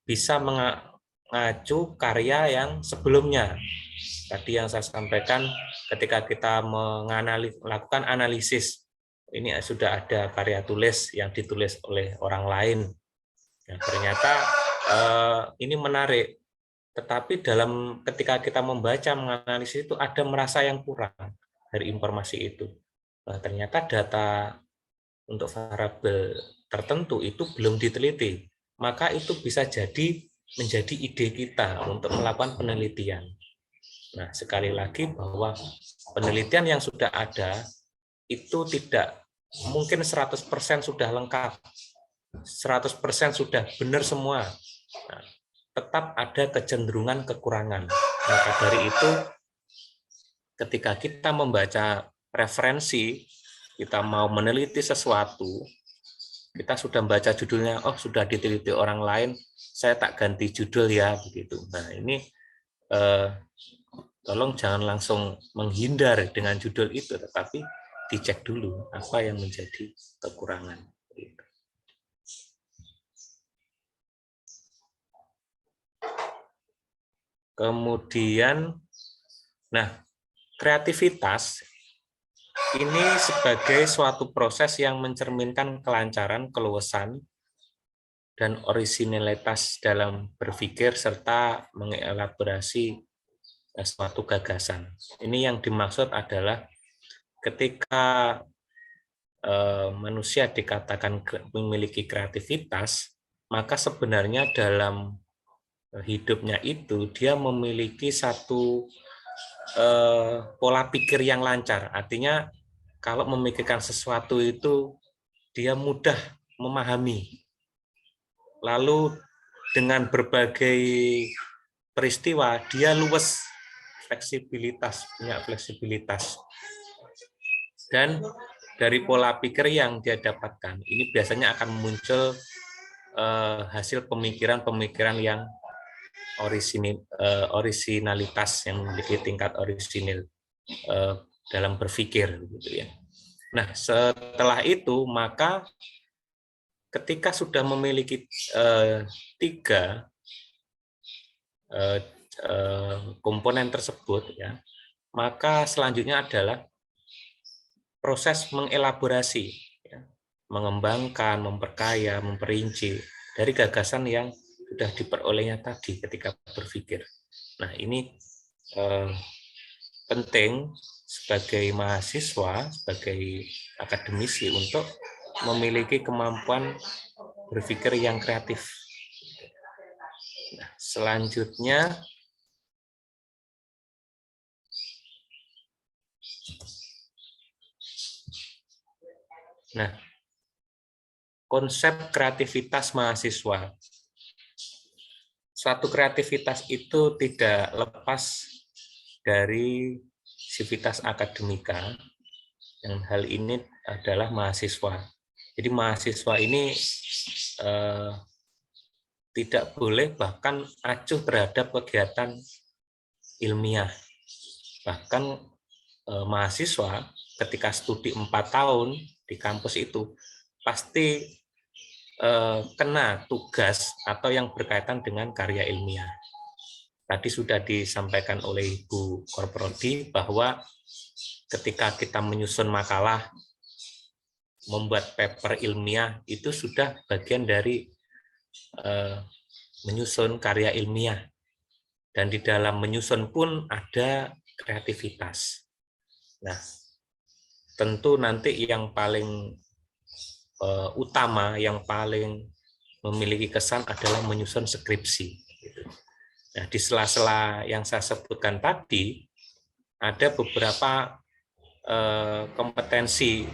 bisa mengacu karya yang sebelumnya. Tadi yang saya sampaikan ketika kita melakukan analisis, ini sudah ada karya tulis yang ditulis oleh orang lain. Nah, ternyata ini menarik. Tetapi ketika kita membaca, menganalisis itu ada merasa yang kurang dari informasi itu. Ternyata data untuk variabel tertentu itu belum diteliti. Maka itu bisa jadi menjadi ide kita untuk melakukan penelitian. Nah, sekali lagi bahwa penelitian yang sudah ada itu tidak mungkin 100% sudah lengkap, 100% sudah benar semua. Nah, tetap ada kecenderungan kekurangan. Maka dari itu, ketika kita membaca referensi, kita mau meneliti sesuatu, kita sudah membaca judulnya, oh sudah diteliti orang lain, saya tak ganti judul ya, begitu. Nah, ini tolong jangan langsung menghindar dengan judul itu, tetapi dicek dulu apa yang menjadi kekurangan. Kemudian, nah, kreativitas ini sebagai suatu proses yang mencerminkan kelancaran, keluasan, dan orisinalitas dalam berpikir serta mengelaborasi suatu gagasan. Ini yang dimaksud adalah ketika manusia dikatakan memiliki kreativitas, maka sebenarnya dalam hidupnya itu dia memiliki satu pola pikir yang lancar. Artinya kalau memikirkan sesuatu itu dia mudah memahami. Lalu dengan berbagai peristiwa dia luwes, punya fleksibilitas. Dan dari pola pikir yang dia dapatkan, ini biasanya akan muncul hasil pemikiran-pemikiran yang orisinalitas, yang memiliki tingkat orisinil dalam berpikir, gitu ya. Nah, setelah itu maka ketika sudah memiliki tiga komponen tersebut, ya, maka selanjutnya adalah proses mengelaborasi, ya, mengembangkan, memperkaya, memperinci dari gagasan yang sudah diperolehnya tadi ketika berpikir. Nah, ini penting sebagai mahasiswa, sebagai akademisi untuk memiliki kemampuan berpikir yang kreatif. Nah, selanjutnya, konsep kreativitas mahasiswa. Suatu kreativitas itu tidak lepas dari sivitas akademika, yang hal ini adalah mahasiswa. Jadi mahasiswa ini tidak boleh bahkan acuh terhadap kegiatan ilmiah. Bahkan mahasiswa ketika studi 4 tahun di kampus itu pasti kena tugas atau yang berkaitan dengan karya ilmiah. Tadi sudah disampaikan oleh Ibu Korprodi bahwa ketika kita menyusun makalah, membuat paper ilmiah, itu sudah bagian dari menyusun karya ilmiah. Dan di dalam menyusun pun ada kreativitas. Nah, tentu nanti yang paling utama, yang paling memiliki kesan adalah menyusun skripsi. Nah, di sela-sela yang saya sebutkan tadi, ada beberapa kompetensi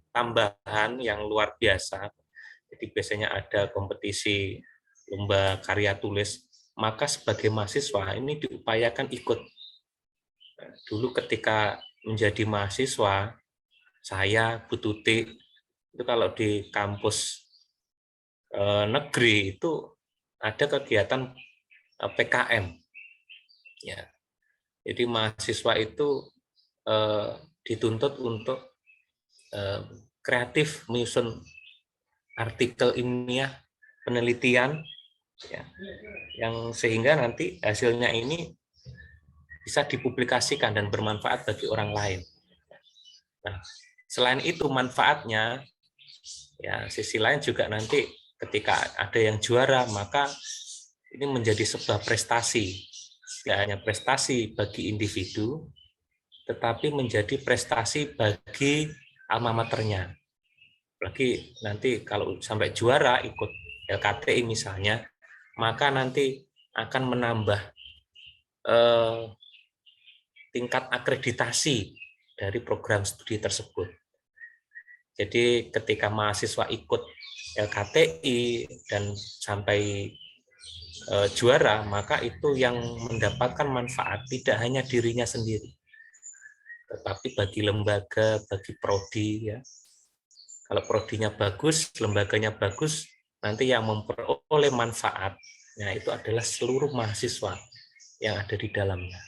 tambahan yang luar biasa. Jadi biasanya ada kompetisi lomba karya tulis, maka sebagai mahasiswa ini diupayakan ikut. Dulu ketika menjadi mahasiswa, saya, Bu Tuti, itu kalau di kampus negeri itu ada kegiatan PKM. Ya. Jadi mahasiswa itu dituntut untuk kreatif menyusun artikel ilmiah penelitian, ya, yang sehingga nanti hasilnya ini bisa dipublikasikan dan bermanfaat bagi orang lain. Nah, selain itu manfaatnya, ya sisi lain juga nanti ketika ada yang juara, maka ini menjadi sebuah prestasi. Tidak hanya prestasi bagi individu, tetapi menjadi prestasi bagi alma maternya. Apalagi nanti kalau sampai juara ikut LKTI misalnya, maka nanti akan menambah tingkat akreditasi dari program studi tersebut. Jadi ketika mahasiswa ikut LKTI dan sampai juara, maka itu yang mendapatkan manfaat tidak hanya dirinya sendiri, tetapi bagi lembaga, bagi prodi, ya. Kalau prodinya bagus, lembaganya bagus, nanti yang memperoleh manfaatnya itu adalah seluruh mahasiswa yang ada di dalamnya.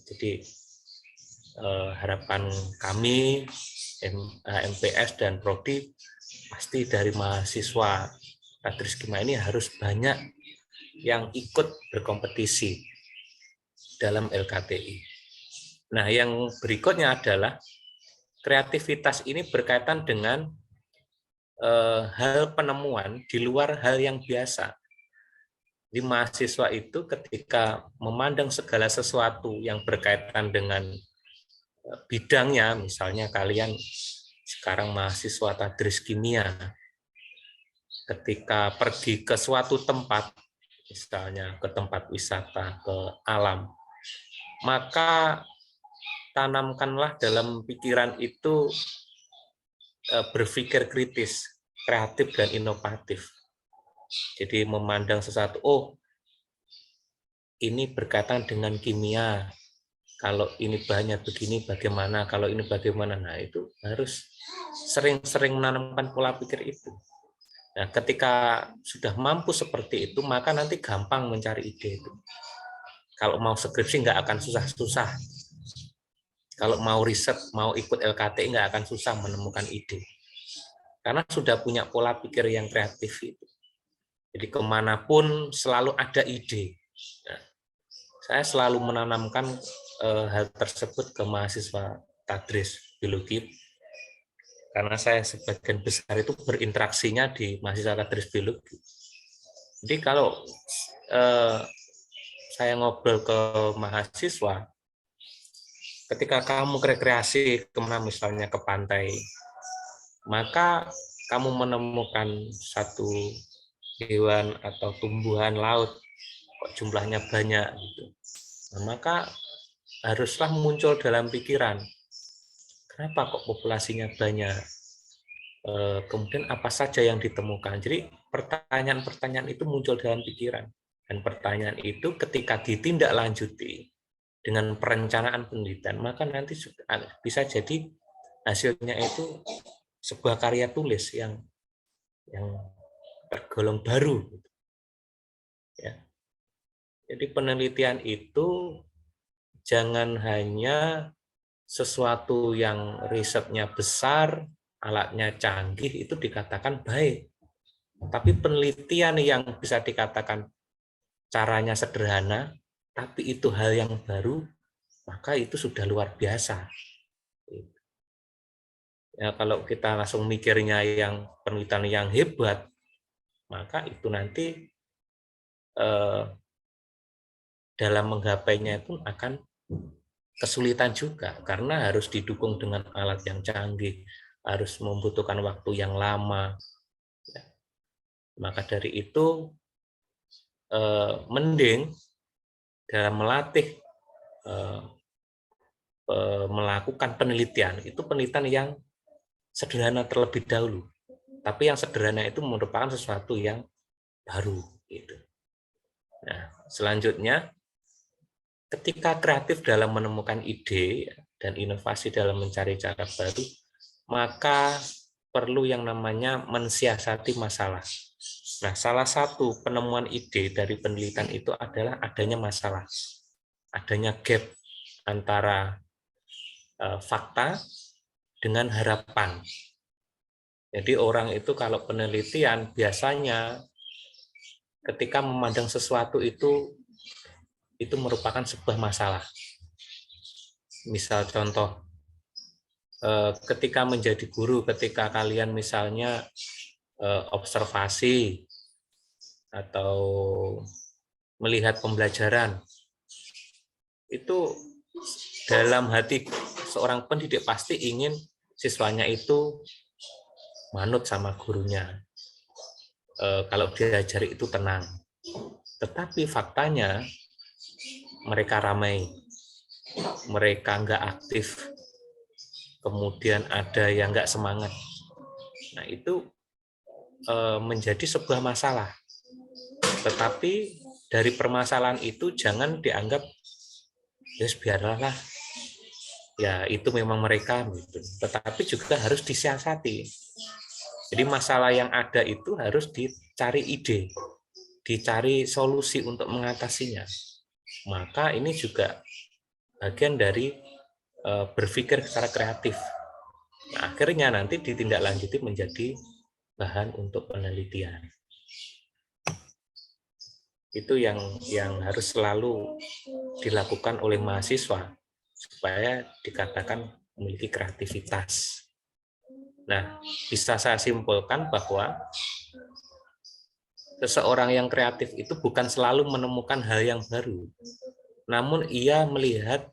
Jadi harapan kami MPS dan prodi pasti dari mahasiswa Tadriskima ini harus banyak yang ikut berkompetisi dalam LKTI. Nah, yang berikutnya adalah kreativitas ini berkaitan dengan hal penemuan di luar hal yang biasa. Di mahasiswa itu ketika memandang segala sesuatu yang berkaitan dengan bidangnya, misalnya kalian sekarang mahasiswa Tadris Kimia, ketika pergi ke suatu tempat, misalnya ke tempat wisata, ke alam, maka tanamkanlah dalam pikiran itu berpikir kritis, kreatif, dan inovatif. Jadi memandang sesuatu, oh ini berkaitan dengan kimia, kalau ini bahannya begini bagaimana, kalau ini bagaimana. Nah itu harus sering-sering menanamkan pola pikir itu. Nah ketika sudah mampu seperti itu, maka nanti gampang mencari ide itu. Kalau mau skripsi nggak akan susah-susah. Kalau mau riset, mau ikut LKTI nggak akan susah menemukan ide. Karena sudah punya pola pikir yang kreatif itu. Jadi kemanapun selalu ada ide. Nah, saya selalu menanamkan hal tersebut ke mahasiswa Tadris Biologi. Karena saya sebagian besar itu berinteraksinya di mahasiswa Tadris Biologi. Jadi kalau saya ngobrol ke mahasiswa, ketika kamu rekreasi kemana misalnya ke pantai, maka kamu menemukan satu hewan atau tumbuhan laut kok jumlahnya banyak gitu. Nah, maka haruslah muncul dalam pikiran, kenapa kok populasinya banyak? Kemudian apa saja yang ditemukan? Jadi pertanyaan-pertanyaan itu muncul dalam pikiran, dan pertanyaan itu ketika ditindaklanjuti dengan perencanaan penelitian, maka nanti bisa jadi hasilnya itu sebuah karya tulis yang tergolong baru. Ya. Jadi penelitian itu jangan hanya sesuatu yang risetnya besar, alatnya canggih itu dikatakan baik. Tapi penelitian yang bisa dikatakan caranya sederhana, tapi itu hal yang baru, maka itu sudah luar biasa. Ya, kalau kita langsung mikirnya yang penelitian yang hebat, maka itu nanti dalam menggapainya itu akan kesulitan juga, karena harus didukung dengan alat yang canggih, harus membutuhkan waktu yang lama. Maka dari itu mending dalam melatih melakukan penelitian, itu penelitian yang sederhana terlebih dahulu. Tapi yang sederhana itu merupakan sesuatu yang baru. Gitu. Nah, selanjutnya, ketika kreatif dalam menemukan ide dan inovasi dalam mencari cara baru, maka perlu yang namanya mensiasati masalah. Nah, salah satu penemuan ide dari penelitian itu adalah adanya masalah, adanya gap antara fakta dengan harapan. Jadi orang itu kalau penelitian biasanya ketika memandang sesuatu itu merupakan sebuah masalah. Misal contoh, ketika menjadi guru, ketika kalian misalnya observasi atau melihat pembelajaran, itu dalam hati seorang pendidik pasti ingin siswanya itu manut sama gurunya. Kalau diajari itu tenang. Tetapi faktanya mereka ramai, mereka nggak aktif, kemudian ada yang nggak semangat. Nah, itu menjadi sebuah masalah. Tetapi dari permasalahan itu jangan dianggap ya biarlah, ya itu memang mereka, gitu. Tetapi juga harus disiasati. Jadi masalah yang ada itu harus dicari ide, dicari solusi untuk mengatasinya. Maka ini juga bagian dari berpikir secara kreatif. Nah, akhirnya nanti ditindaklanjuti menjadi bahan untuk penelitian. Itu yang harus selalu dilakukan oleh mahasiswa supaya dikatakan memiliki kreativitas. Nah, bisa saya simpulkan bahwa seseorang yang kreatif itu bukan selalu menemukan hal yang baru, namun ia melihat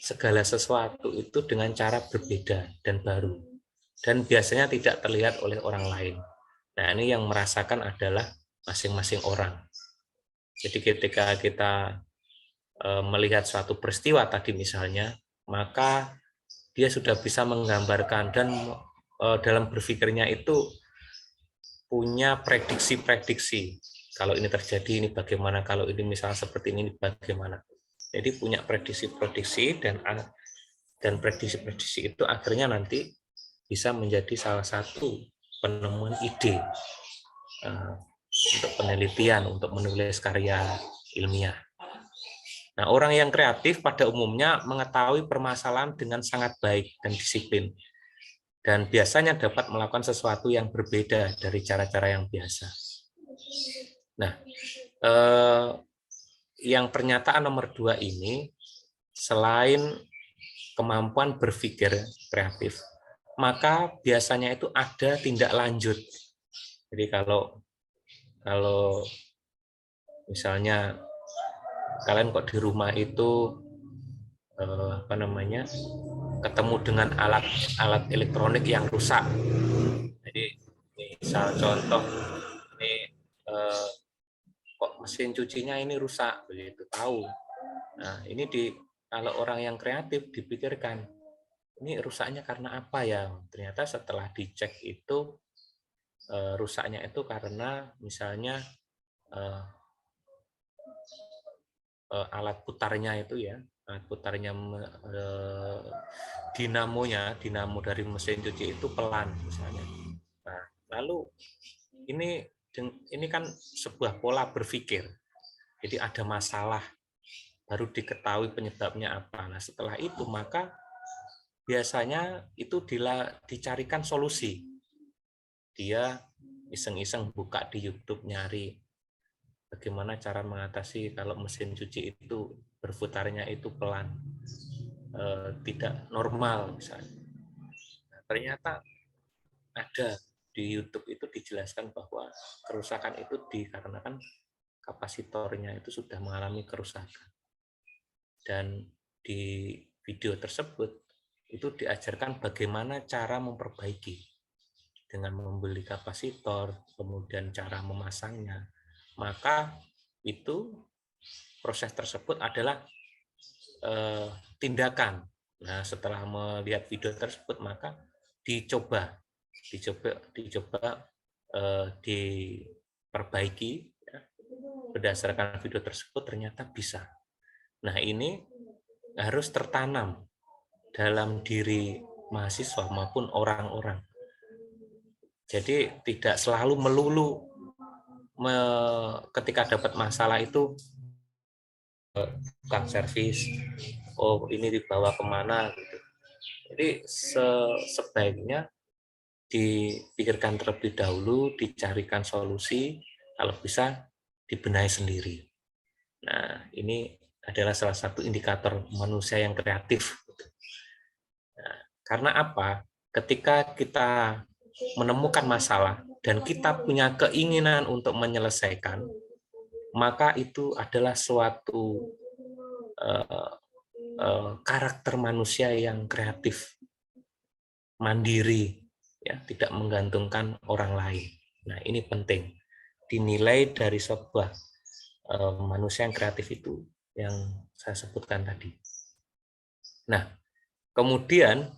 segala sesuatu itu dengan cara berbeda dan baru, dan biasanya tidak terlihat oleh orang lain. Nah, ini yang merasakan adalah masing-masing orang. Jadi ketika kita melihat suatu peristiwa tadi misalnya, maka dia sudah bisa menggambarkan dan dalam berpikirnya itu punya prediksi-prediksi. Kalau ini terjadi, ini bagaimana, kalau ini misalnya seperti ini bagaimana. Jadi punya prediksi-prediksi dan prediksi-prediksi itu akhirnya nanti bisa menjadi salah satu penemuan ide untuk penelitian, untuk menulis karya ilmiah. Nah, orang yang kreatif pada umumnya mengetahui permasalahan dengan sangat baik dan disiplin, dan biasanya dapat melakukan sesuatu yang berbeda dari cara-cara yang biasa. Nah, yang pernyataan nomor 2 ini, selain kemampuan berpikir kreatif, maka biasanya itu ada tindak lanjut. Jadi kalau misalnya kalian kok di rumah itu ketemu dengan alat elektronik yang rusak. Jadi misal contoh ini kok mesin cucinya ini rusak, begitu tahu. Nah, ini kalau orang yang kreatif dipikirkan, ini rusaknya karena apa ya? Ternyata setelah dicek itu rusaknya itu karena misalnya alat putarnya itu ya, alat putarnya dinamo dari mesin cuci itu pelan misalnya. Nah, lalu ini kan sebuah pola berpikir. Jadi ada masalah, baru diketahui penyebabnya apa. Nah, setelah itu maka biasanya itu dicarikan solusi. Dia iseng-iseng buka di YouTube nyari bagaimana cara mengatasi kalau mesin cuci itu berputarnya itu pelan, tidak normal misalnya. Nah, ternyata ada di YouTube itu dijelaskan bahwa kerusakan itu dikarenakan kapasitornya itu sudah mengalami kerusakan. Dan di video tersebut itu diajarkan bagaimana cara memperbaiki dengan membeli kapasitor, kemudian cara memasangnya. Maka itu proses tersebut adalah tindakan. Nah, setelah melihat video tersebut maka dicoba diperbaiki ya. Berdasarkan video tersebut ternyata bisa. Nah, ini harus tertanam dalam diri mahasiswa maupun orang-orang. Jadi tidak selalu melulu ketika dapat masalah itu tukang servis, oh ini dibawa kemana gitu. Jadi sebaiknya dipikirkan terlebih dahulu, dicarikan solusi, kalau bisa dibenahi sendiri. Nah, ini adalah salah satu indikator manusia yang kreatif. Nah, karena apa? Ketika kita menemukan masalah dan kita punya keinginan untuk menyelesaikan, maka itu adalah suatu karakter manusia yang kreatif, mandiri, ya, tidak menggantungkan orang lain. Nah, ini penting dinilai dari sebuah manusia yang kreatif itu yang saya sebutkan tadi. Nah, kemudian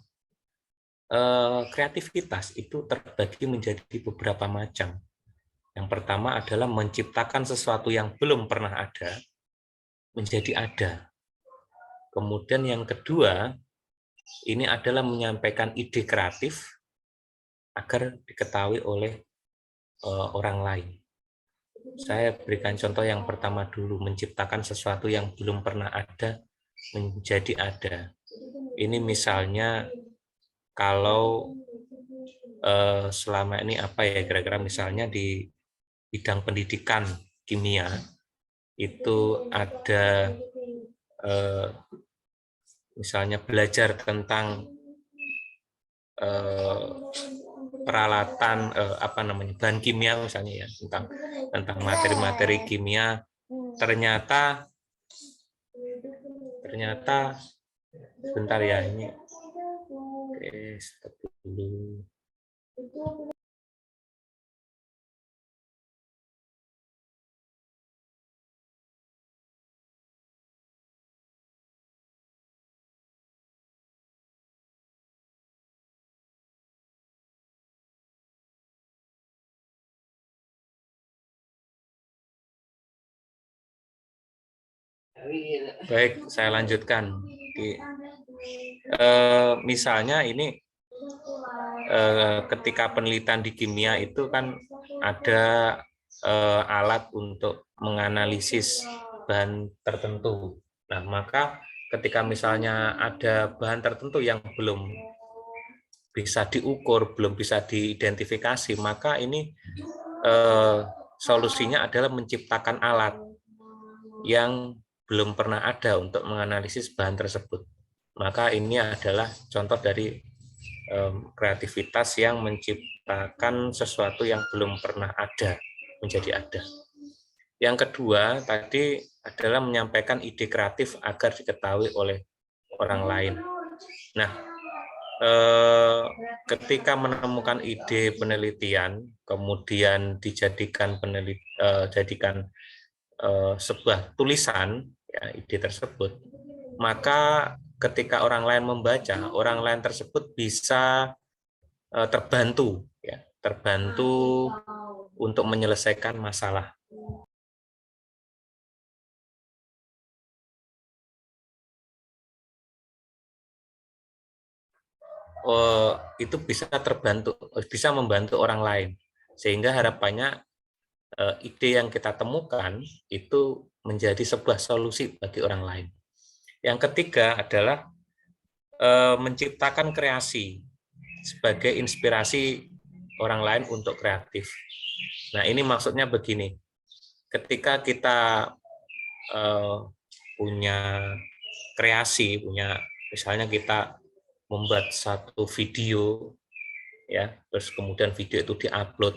kreativitas itu terbagi menjadi beberapa macam. Yang pertama adalah menciptakan sesuatu yang belum pernah ada menjadi ada. Kemudian yang kedua, ini adalah menyampaikan ide kreatif agar diketahui oleh orang lain. Saya berikan contoh yang pertama dulu, menciptakan sesuatu yang belum pernah ada menjadi ada. Ini misalnya kalau selama ini apa ya, kira-kira misalnya di bidang pendidikan kimia itu ada misalnya belajar tentang peralatan apa namanya, bahan kimia misalnya ya, tentang materi-materi kimia, ternyata sebentar ya, ini oke, stop dulu. Baik, saya lanjutkan. Misalnya ini ketika penelitian di kimia itu kan ada alat untuk menganalisis bahan tertentu. Nah, maka ketika misalnya ada bahan tertentu yang belum bisa diukur, belum bisa diidentifikasi, maka ini solusinya adalah menciptakan alat yang belum pernah ada untuk menganalisis bahan tersebut. Maka ini adalah contoh dari kreativitas yang menciptakan sesuatu yang belum pernah ada menjadi ada. Yang kedua tadi adalah menyampaikan ide kreatif agar diketahui oleh orang lain. Nah, ketika menemukan ide penelitian, kemudian dijadikan sebuah tulisan, ya, ide tersebut, maka ketika orang lain membaca, orang lain tersebut bisa terbantu, ya, terbantu untuk menyelesaikan masalah. Itu bisa bisa membantu orang lain, sehingga harapannya ide yang kita temukan itu menjadi sebuah solusi bagi orang lain. Yang ketiga adalah menciptakan kreasi sebagai inspirasi orang lain untuk kreatif. Nah, ini maksudnya begini, ketika kita punya kreasi, misalnya kita membuat satu video, ya, terus kemudian video itu diupload,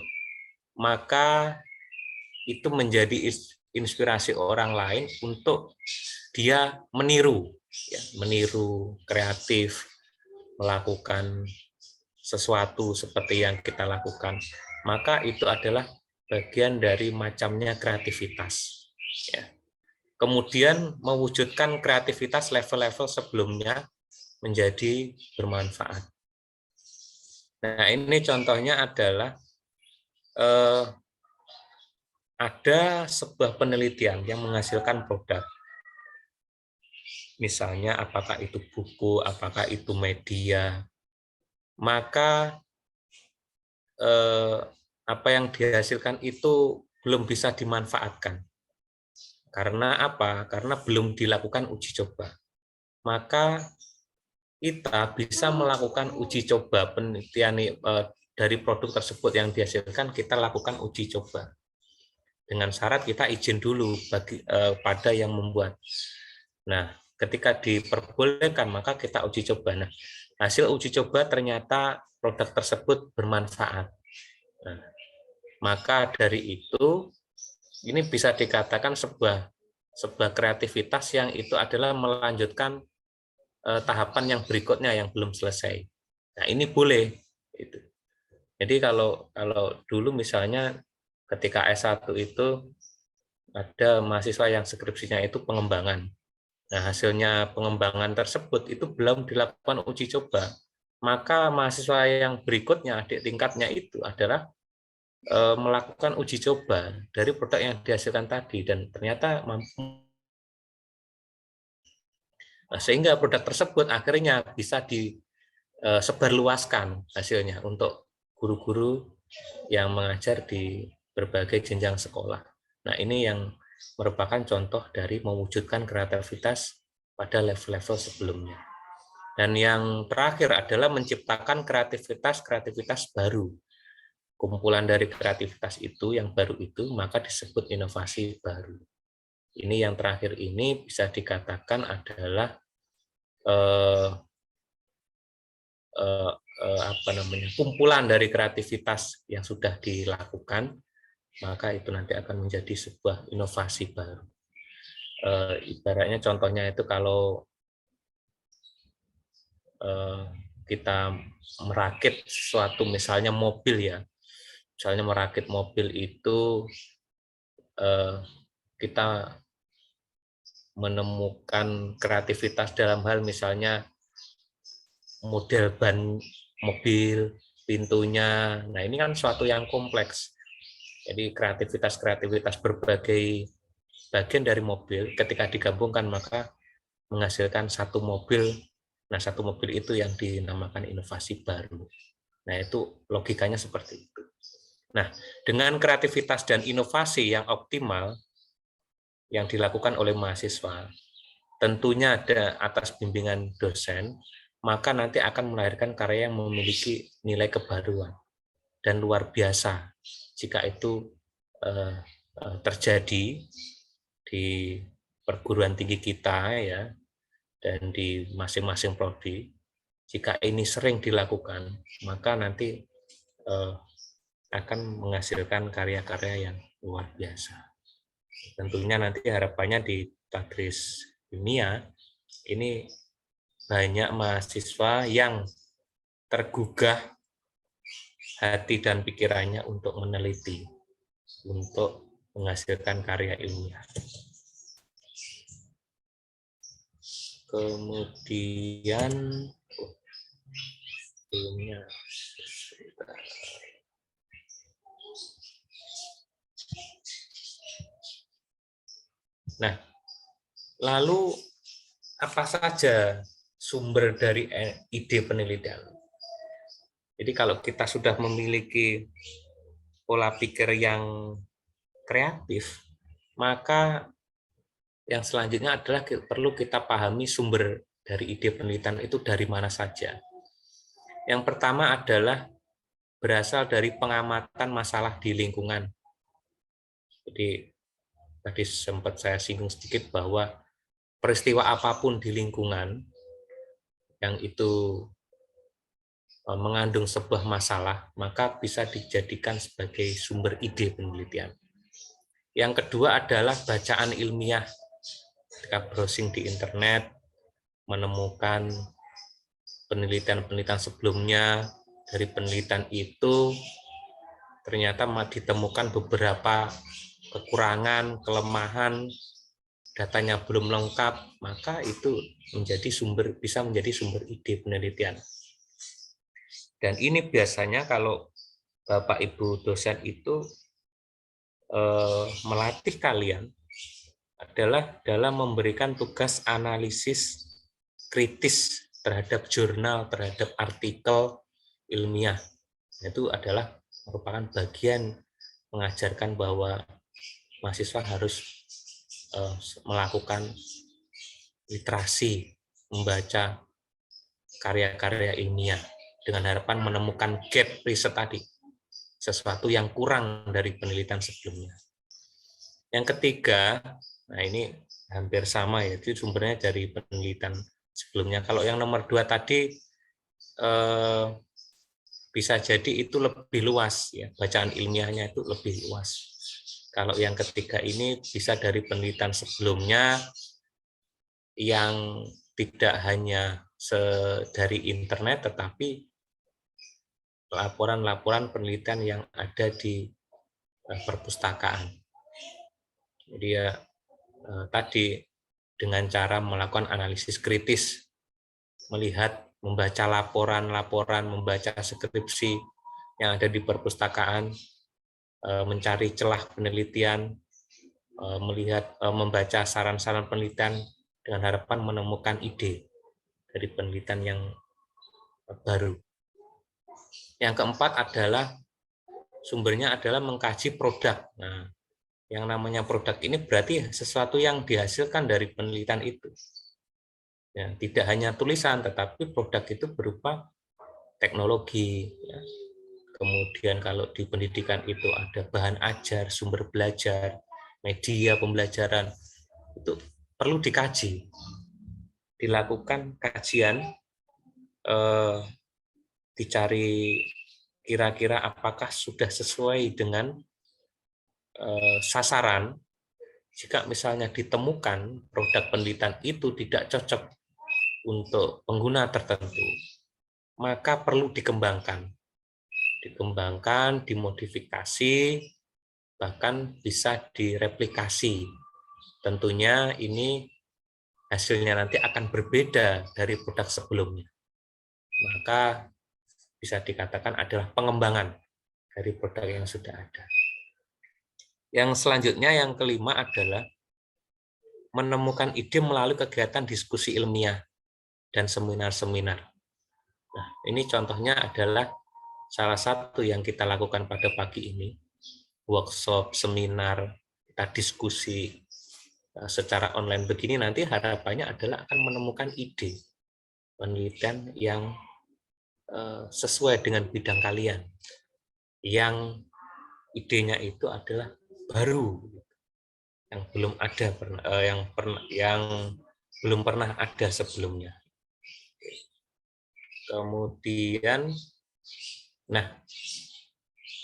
maka itu menjadi inspirasi orang lain untuk dia meniru, ya, meniru kreatif, melakukan sesuatu seperti yang kita lakukan. Maka itu adalah bagian dari macamnya kreativitas. Ya. Kemudian mewujudkan kreativitas level-level sebelumnya menjadi bermanfaat. Nah, ini contohnya adalah ada sebuah penelitian yang menghasilkan produk. Misalnya apakah itu buku, apakah itu media, maka apa yang dihasilkan itu belum bisa dimanfaatkan. Karena apa? Karena belum dilakukan uji coba. Maka kita bisa melakukan uji coba penelitian dari produk tersebut yang dihasilkan, kita lakukan uji coba. dengan syarat kita izin dulu pada yang membuat. Nah, ketika diperbolehkan maka kita uji coba. Nah, hasil uji coba ternyata produk tersebut bermanfaat. Nah, maka dari itu ini bisa dikatakan sebuah kreativitas yang itu adalah melanjutkan tahapan yang berikutnya yang belum selesai. Nah, ini boleh. Jadi kalau dulu misalnya ketika S1 itu ada mahasiswa yang skripsinya itu pengembangan. Nah, hasilnya pengembangan tersebut itu belum dilakukan uji coba. Maka mahasiswa yang berikutnya, adik tingkatnya itu adalah melakukan uji coba dari produk yang dihasilkan tadi dan ternyata mampu. Nah, sehingga produk tersebut akhirnya bisa disebarluaskan hasilnya untuk guru-guru yang mengajar di berbagai jenjang sekolah. Nah, ini yang merupakan contoh dari mewujudkan kreativitas pada level-level sebelumnya. Dan yang terakhir adalah menciptakan kreativitas baru. Kumpulan dari kreativitas itu yang baru itu maka disebut inovasi baru. Ini yang terakhir ini bisa dikatakan adalah kumpulan dari kreativitas yang sudah dilakukan, maka itu nanti akan menjadi sebuah inovasi baru. Ibaratnya contohnya itu kalau kita merakit sesuatu, misalnya mobil ya, misalnya merakit mobil itu kita menemukan kreativitas dalam hal misalnya model ban mobil, pintunya. Nah, ini kan suatu yang kompleks. Jadi kreativitas berbagai bagian dari mobil ketika digabungkan maka menghasilkan satu mobil. Nah, satu mobil itu yang dinamakan inovasi baru. Nah, itu logikanya seperti itu. Nah, dengan kreativitas dan inovasi yang optimal yang dilakukan oleh mahasiswa, tentunya ada atas bimbingan dosen, maka nanti akan melahirkan karya yang memiliki nilai kebaruan dan luar biasa jika itu terjadi di perguruan tinggi kita ya dan di masing-masing prodi. Jika ini sering dilakukan, maka nanti akan menghasilkan karya-karya yang luar biasa. Tentunya nanti harapannya di Tadris Dunia ini banyak mahasiswa yang tergugah hati dan pikirannya untuk meneliti, untuk menghasilkan karya ilmiah. Kemudian nah, lalu apa saja sumber dari ide penelitian? Jadi kalau kita sudah memiliki pola pikir yang kreatif, maka yang selanjutnya adalah perlu kita pahami sumber dari ide penelitian itu dari mana saja. Yang pertama adalah berasal dari pengamatan masalah di lingkungan. Jadi tadi sempat saya singgung sedikit bahwa peristiwa apapun di lingkungan yang itu mengandung sebuah masalah, maka bisa dijadikan sebagai sumber ide penelitian. Yang kedua adalah bacaan ilmiah. Ketika browsing di internet, menemukan penelitian-penelitian sebelumnya, dari penelitian itu ternyata ditemukan beberapa kekurangan, kelemahan, datanya belum lengkap, maka itu bisa menjadi sumber ide penelitian. Dan ini biasanya kalau Bapak Ibu dosen itu melatih kalian adalah dalam memberikan tugas analisis kritis terhadap jurnal, terhadap artikel ilmiah. Itu adalah merupakan bagian mengajarkan bahwa mahasiswa harus melakukan literasi, membaca karya-karya ilmiah dengan harapan menemukan gap riset tadi, sesuatu yang kurang dari penelitian sebelumnya. Yang ketiga, nah ini hampir sama ya, itu sumbernya dari penelitian sebelumnya. Kalau yang nomor 2 tadi bisa jadi itu lebih luas ya, bacaan ilmiahnya itu lebih luas. Kalau yang ketiga ini bisa dari penelitian sebelumnya yang tidak hanya dari internet, tetapi laporan-laporan penelitian yang ada di perpustakaan. Jadi ya tadi dengan cara melakukan analisis kritis, melihat, membaca laporan-laporan, membaca skripsi yang ada di perpustakaan, mencari celah penelitian, membaca saran-saran penelitian dengan harapan menemukan ide dari penelitian yang baru. Yang keempat adalah sumbernya adalah mengkaji produk. Nah, yang namanya produk ini berarti sesuatu yang dihasilkan dari penelitian itu. Ya, tidak hanya tulisan, tetapi produk itu berupa teknologi. Ya. Kemudian kalau di pendidikan itu ada bahan ajar, sumber belajar, media pembelajaran, itu perlu dikaji. Dilakukan kajian, dicari kira-kira apakah sudah sesuai dengan sasaran. Jika misalnya ditemukan produk penelitian itu tidak cocok untuk pengguna tertentu, maka perlu dikembangkan, dimodifikasi, bahkan bisa direplikasi. Tentunya ini hasilnya nanti akan berbeda dari produk sebelumnya. Maka bisa dikatakan adalah pengembangan dari produk yang sudah ada. Yang selanjutnya, yang kelima adalah menemukan ide melalui kegiatan diskusi ilmiah dan seminar-seminar. Nah, ini contohnya adalah salah satu yang kita lakukan pada pagi ini, workshop, seminar, kita diskusi secara online begini, nanti harapannya adalah akan menemukan ide penelitian yang sesuai dengan bidang kalian, yang idenya itu adalah baru, yang belum ada, yang belum pernah ada sebelumnya. Kemudian, nah,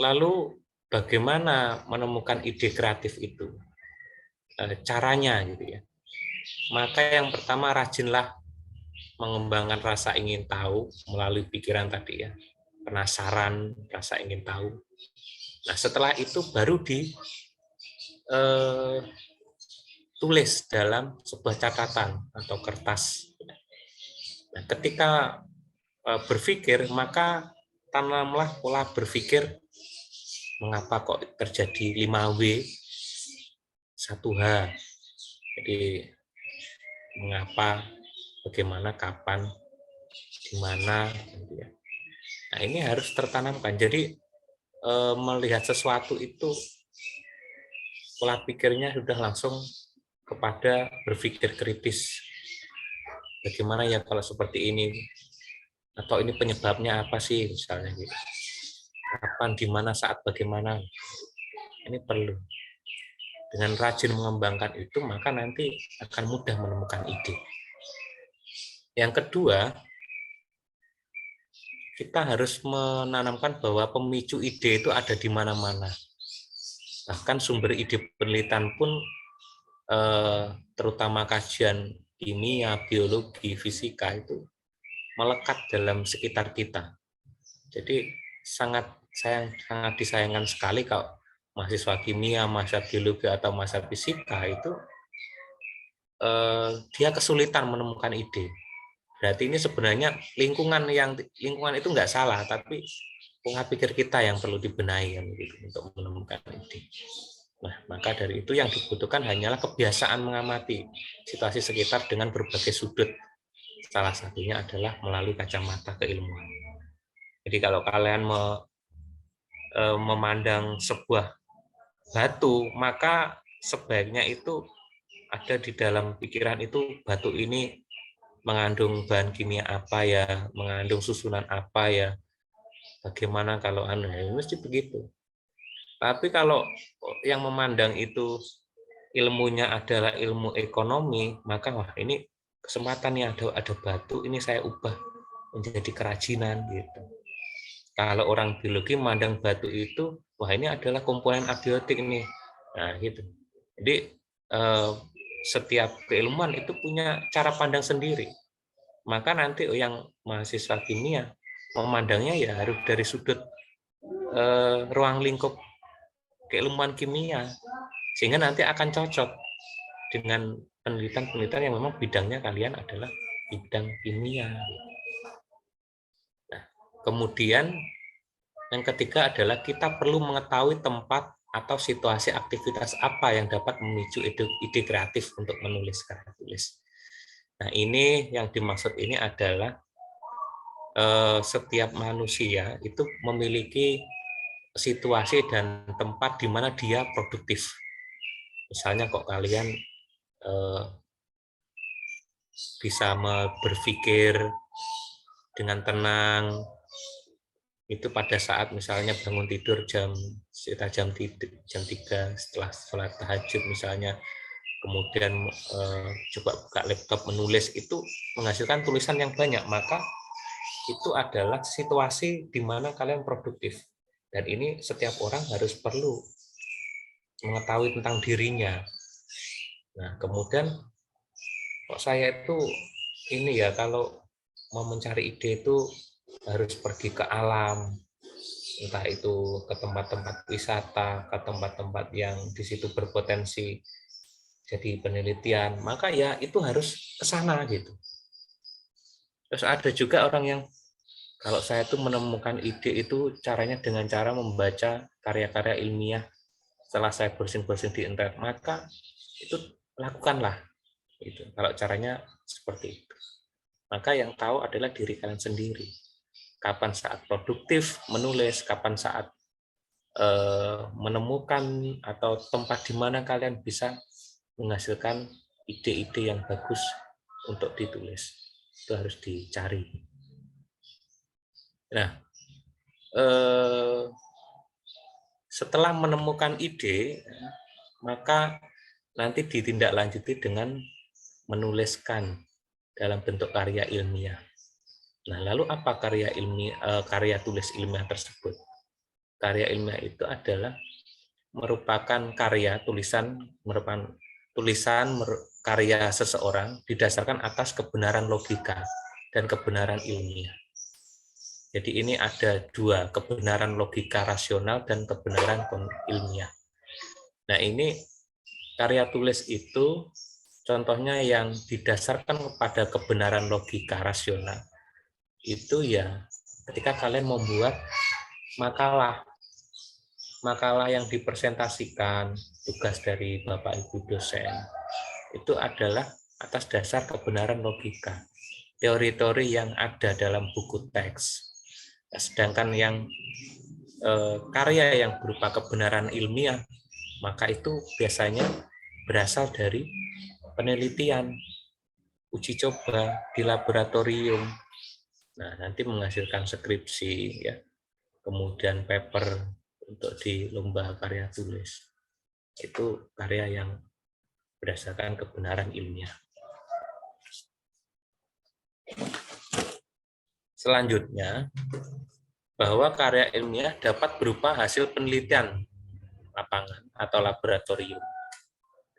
lalu bagaimana menemukan ide kreatif itu? Caranya gitu ya. Maka yang pertama, rajinlah mengembangkan rasa ingin tahu melalui pikiran tadi ya. Penasaran, rasa ingin tahu. Nah, setelah itu baru tulis dalam sebuah catatan atau kertas. Nah, ketika berpikir, maka tanamlah pola berpikir mengapa kok terjadi 5W 1H. Jadi mengapa, bagaimana, kapan, di mana gitu ya. Nah, ini harus tertanamkan. Jadi melihat sesuatu itu pola pikirnya sudah langsung kepada berpikir kritis. Bagaimana ya kalau seperti ini? Atau ini penyebabnya apa sih misalnya gitu. Kapan, di mana, saat, bagaimana. Ini perlu. Dengan rajin mengembangkan itu, maka nanti akan mudah menemukan ide. Yang kedua, kita harus menanamkan bahwa pemicu ide itu ada di mana-mana. Bahkan sumber ide penelitian pun, terutama kajian kimia, biologi, fisika itu melekat dalam sekitar kita. Jadi sangat disayangkan sekali kalau mahasiswa kimia, mahasiswa biologi atau mahasiswa fisika itu dia kesulitan menemukan ide. Berarti ini sebenarnya lingkungan itu nggak salah, tapi pola pikir kita yang perlu dibenahi gitu, untuk menemukan ide. Nah, maka dari itu yang dibutuhkan hanyalah kebiasaan mengamati situasi sekitar dengan berbagai sudut. Salah satunya adalah melalui kacamata keilmuan. Jadi kalau kalian memandang sebuah batu, maka sebaiknya itu ada di dalam pikiran itu, batu ini mengandung bahan kimia apa ya, mengandung susunan apa ya, bagaimana kalau mesti begitu. Tapi kalau yang memandang itu ilmunya adalah ilmu ekonomi, maka wah ini kesempatan nih, ada batu, ini saya ubah menjadi kerajinan gitu. Kalau orang biologi memandang batu itu, wah ini adalah komponen abiotik nih. Nah gitu. Jadi setiap keilmuan itu punya cara pandang sendiri. Maka nanti yang mahasiswa kimia memandangnya ya harus dari sudut ruang lingkup keilmuan kimia, sehingga nanti akan cocok dengan penelitian-penelitian yang memang bidangnya kalian adalah bidang kimia. Nah, kemudian yang ketiga adalah kita perlu mengetahui tempat atau situasi aktivitas apa yang dapat memicu ide kreatif untuk menulis karya tulis. Nah, ini yang dimaksud ini adalah setiap manusia itu memiliki situasi dan tempat di mana dia produktif. Misalnya kok kalian bisa berpikir dengan tenang, itu pada saat misalnya bangun tidur sekitar jam 3 setelah sholat tahajud misalnya, kemudian coba buka laptop menulis, itu menghasilkan tulisan yang banyak, maka itu adalah situasi di mana kalian produktif. Dan ini setiap orang harus perlu mengetahui tentang dirinya. Nah, kemudian kok saya itu ini ya, kalau mau mencari ide itu harus pergi ke alam, entah itu ke tempat-tempat wisata, ke tempat-tempat yang di situ berpotensi jadi penelitian, maka ya itu harus ke sana gitu. Terus ada juga orang yang kalau saya tuh menemukan ide itu caranya dengan cara membaca karya-karya ilmiah setelah saya browsing-browsing di internet, maka itu lakukanlah itu. Kalau caranya seperti itu, maka yang tahu adalah diri kalian sendiri. Kapan saat produktif menulis, kapan saat menemukan atau tempat di mana kalian bisa menghasilkan ide-ide yang bagus untuk ditulis. Itu harus dicari. Nah, setelah menemukan ide, maka nanti ditindaklanjuti dengan menuliskan dalam bentuk karya ilmiah. Nah, lalu apa karya tulis ilmiah tersebut? Karya ilmiah itu adalah merupakan karya seseorang didasarkan atas kebenaran logika dan kebenaran ilmiah. Jadi ini ada dua, kebenaran logika rasional dan kebenaran ilmiah. Nah, ini karya tulis itu contohnya yang didasarkan kepada kebenaran logika rasional. Itu ya ketika kalian membuat makalah yang dipresentasikan, tugas dari Bapak Ibu dosen, itu adalah atas dasar kebenaran logika, teori-teori yang ada dalam buku teks. Sedangkan yang karya yang berupa kebenaran ilmiah, maka itu biasanya berasal dari penelitian, uji coba di laboratorium. Nah, nanti menghasilkan skripsi, ya, kemudian paper untuk di lomba karya tulis. Itu karya yang berdasarkan kebenaran ilmiah. Selanjutnya, bahwa karya ilmiah dapat berupa hasil penelitian lapangan atau laboratorium.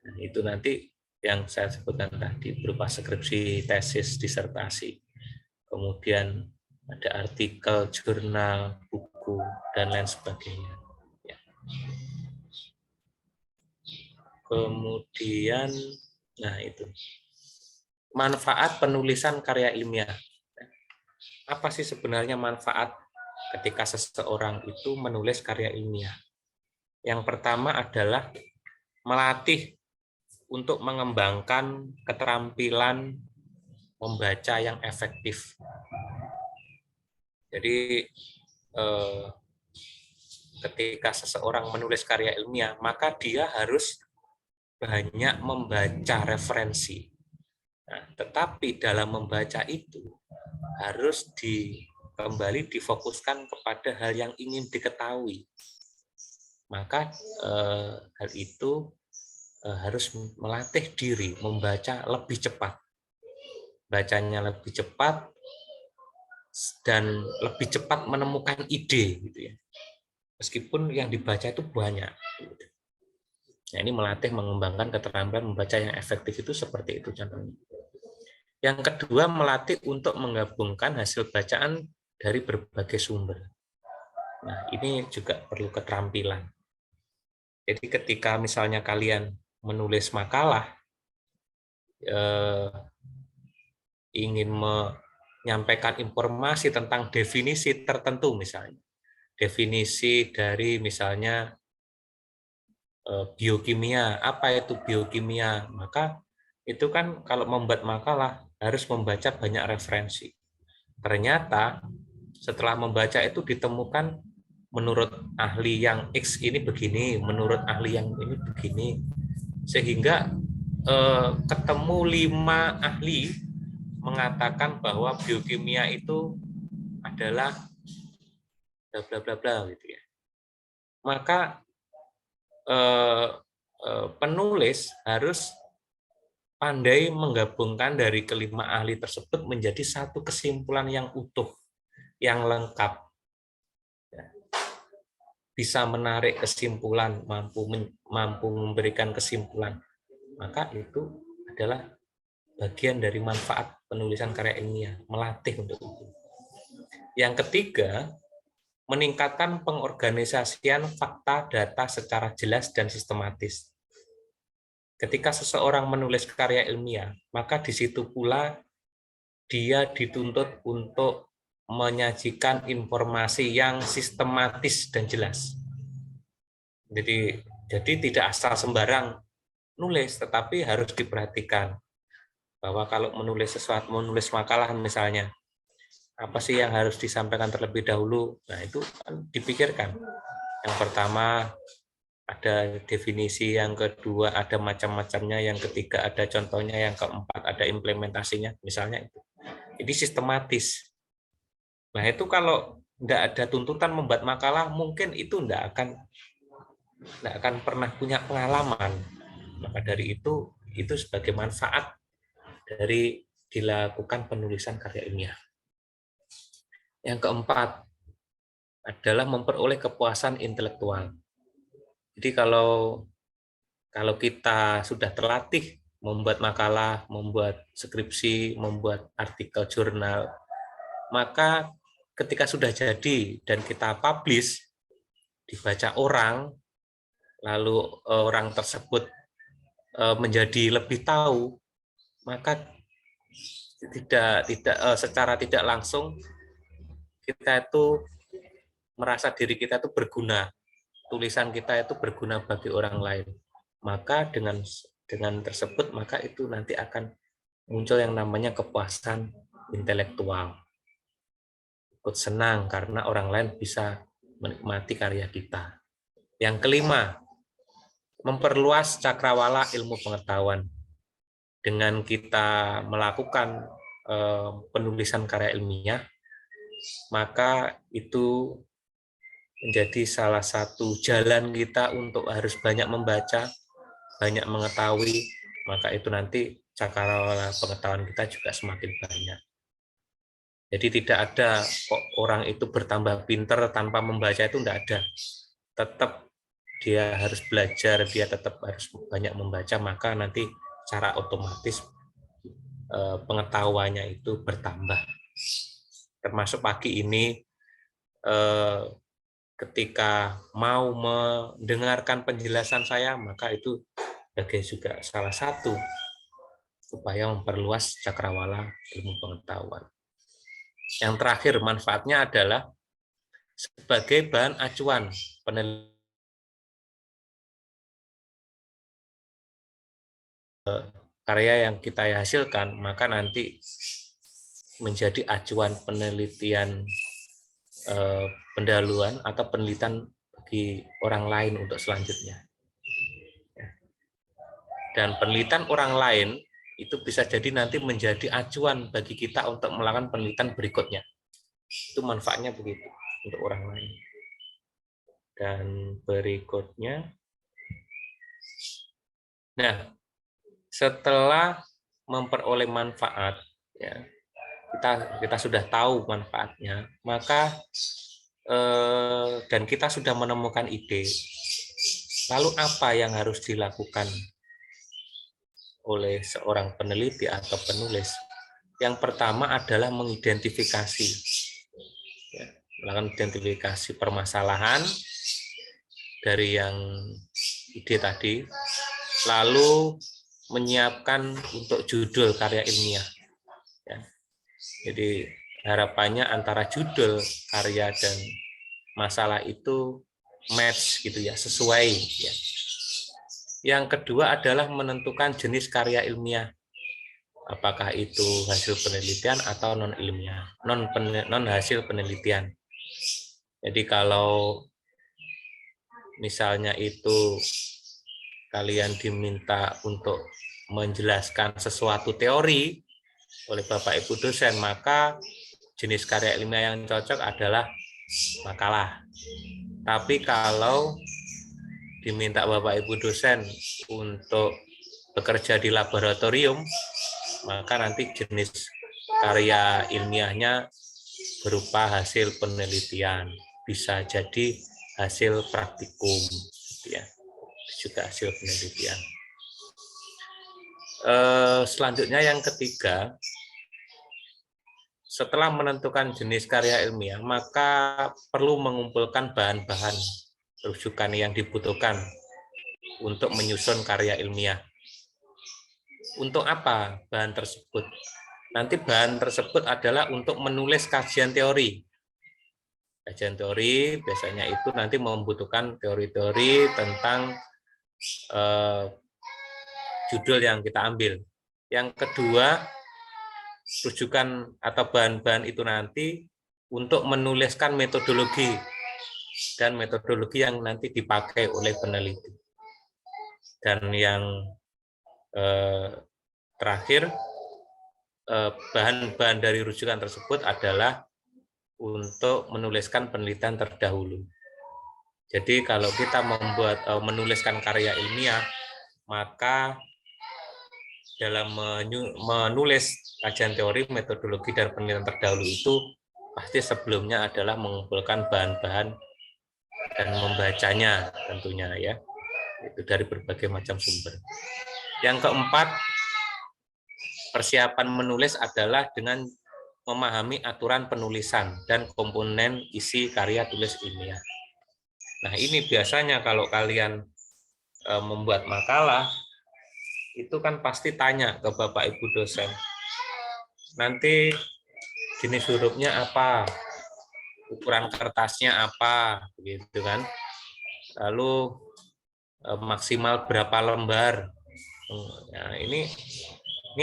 Nah, itu nanti yang saya sebutkan tadi berupa skripsi, tesis, disertasi. Kemudian ada artikel, jurnal, buku, dan lain sebagainya. Ya. Kemudian, nah itu manfaat penulisan karya ilmiah. Apa sih sebenarnya manfaat ketika seseorang itu menulis karya ilmiah? Yang pertama adalah melatih untuk mengembangkan keterampilan membaca yang efektif. Jadi ketika seseorang menulis karya ilmiah, maka dia harus banyak membaca referensi. Nah, tetapi dalam membaca itu harus kembali difokuskan kepada hal yang ingin diketahui. Maka hal itu harus melatih diri membaca lebih cepat. Bacanya lebih cepat dan lebih cepat menemukan ide gitu ya. Meskipun yang dibaca itu banyak. Nah, ini melatih mengembangkan keterampilan membaca yang efektif itu seperti itu contohnya. Yang kedua, melatih untuk menggabungkan hasil bacaan dari berbagai sumber. Nah, ini juga perlu keterampilan. Jadi ketika misalnya kalian menulis makalah, ingin menyampaikan informasi tentang definisi tertentu misalnya. Definisi dari misalnya biokimia, apa itu biokimia? Maka itu kan kalau membuat makalah harus membaca banyak referensi. Ternyata setelah membaca itu ditemukan menurut ahli yang X ini begini, menurut ahli yang ini begini, sehingga ketemu 5 ahli mengatakan bahwa biokimia itu adalah bla bla bla bla gitu ya. Maka penulis harus pandai menggabungkan dari kelima ahli tersebut menjadi satu kesimpulan yang utuh, yang lengkap. Bisa menarik kesimpulan, mampu memberikan kesimpulan. Maka itu adalah bagian dari manfaat penulisan karya ilmiah, melatih untuk itu. Yang ketiga, meningkatkan pengorganisasian fakta data secara jelas dan sistematis. Ketika seseorang menulis karya ilmiah, maka di situ pula dia dituntut untuk menyajikan informasi yang sistematis dan jelas. Jadi tidak asal sembarang nulis, tetapi harus diperhatikan bahwa kalau menulis sesuatu, menulis makalah misalnya, apa sih yang harus disampaikan terlebih dahulu? Nah, itu kan dipikirkan. Yang pertama ada definisi, yang kedua ada macam-macamnya, yang ketiga ada contohnya, yang keempat ada implementasinya, misalnya itu. Jadi sistematis. Nah, itu kalau tidak ada tuntutan membuat makalah, mungkin itu tidak akan pernah punya pengalaman. Maka dari itu sebagai manfaat dari dilakukan penulisan karya ilmiah. Yang keempat adalah memperoleh kepuasan intelektual. Jadi kalau kita sudah terlatih membuat makalah, membuat skripsi, membuat artikel jurnal, maka ketika sudah jadi dan kita publish, dibaca orang, lalu orang tersebut menjadi lebih tahu, maka secara tidak langsung kita itu merasa diri kita itu berguna, tulisan kita itu berguna bagi orang lain. Maka dengan tersebut, maka itu nanti akan muncul yang namanya kepuasan intelektual. Ikut senang karena orang lain bisa menikmati karya kita. Yang kelima, memperluas cakrawala ilmu pengetahuan. Dengan kita melakukan penulisan karya ilmiah, maka itu menjadi salah satu jalan kita untuk harus banyak membaca, banyak mengetahui, maka itu nanti cakrawala pengetahuan kita juga semakin banyak. Jadi tidak ada kok orang itu bertambah pinter tanpa membaca, itu tidak ada. Tetap dia harus belajar, dia tetap harus banyak membaca, maka nanti secara otomatis pengetahuannya itu bertambah. Termasuk pagi ini ketika mau mendengarkan penjelasan saya, maka itu sebagai juga salah satu upaya memperluas cakrawala ilmu pengetahuan. Yang terakhir, manfaatnya adalah sebagai bahan acuan penelitian karya yang kita hasilkan, maka nanti menjadi acuan penelitian pendahuluan atau penelitian bagi orang lain untuk selanjutnya. Dan penelitian orang lain itu bisa jadi nanti menjadi acuan bagi kita untuk melakukan penelitian berikutnya. Itu manfaatnya begitu untuk orang lain. Dan berikutnya, Nah, setelah memperoleh manfaat, ya, kita sudah tahu manfaatnya, maka dan kita sudah menemukan ide, lalu apa yang harus dilakukan oleh seorang peneliti atau penulis? Yang pertama adalah mengidentifikasi, ya, melakukan identifikasi permasalahan dari yang ide tadi, lalu menyiapkan untuk judul karya ilmiah. Ya. Jadi harapannya antara judul karya dan masalah itu match gitu ya, sesuai ya. Yang kedua adalah menentukan jenis karya ilmiah, apakah itu hasil penelitian atau non ilmiah, non hasil penelitian. Jadi kalau misalnya itu kalian diminta untuk menjelaskan sesuatu teori oleh Bapak Ibu dosen, maka jenis karya ilmiah yang cocok adalah makalah. Tapi kalau diminta Bapak Ibu dosen untuk bekerja di laboratorium, maka nanti jenis karya ilmiahnya berupa hasil penelitian, bisa jadi hasil praktikum, ya, juga hasil penelitian. Selanjutnya yang ketiga, setelah menentukan jenis karya ilmiah, maka perlu mengumpulkan bahan-bahan rujukan yang dibutuhkan untuk menyusun karya ilmiah. Untuk apa bahan tersebut? Nanti bahan tersebut adalah untuk menulis kajian teori. Kajian teori biasanya itu nanti membutuhkan teori-teori tentang judul yang kita ambil. Yang kedua, rujukan atau bahan-bahan itu nanti untuk menuliskan metodologi dan metodologi yang nanti dipakai oleh peneliti. Dan yang terakhir, bahan-bahan dari rujukan tersebut adalah untuk menuliskan penelitian terdahulu. Jadi kalau kita menuliskan karya ilmiah, maka dalam menulis kajian teori, metodologi, dan penelitian terdahulu itu pasti sebelumnya adalah mengumpulkan bahan-bahan dan membacanya tentunya ya, itu dari berbagai macam sumber. Yang keempat, persiapan menulis adalah dengan memahami aturan penulisan dan komponen isi karya tulis ilmiah. Nah, ini biasanya kalau kalian membuat makalah, itu kan pasti tanya ke Bapak Ibu dosen, nanti jenis hurufnya apa, ukuran kertasnya apa, begitu kan. Lalu maksimal berapa lembar. Nah, ini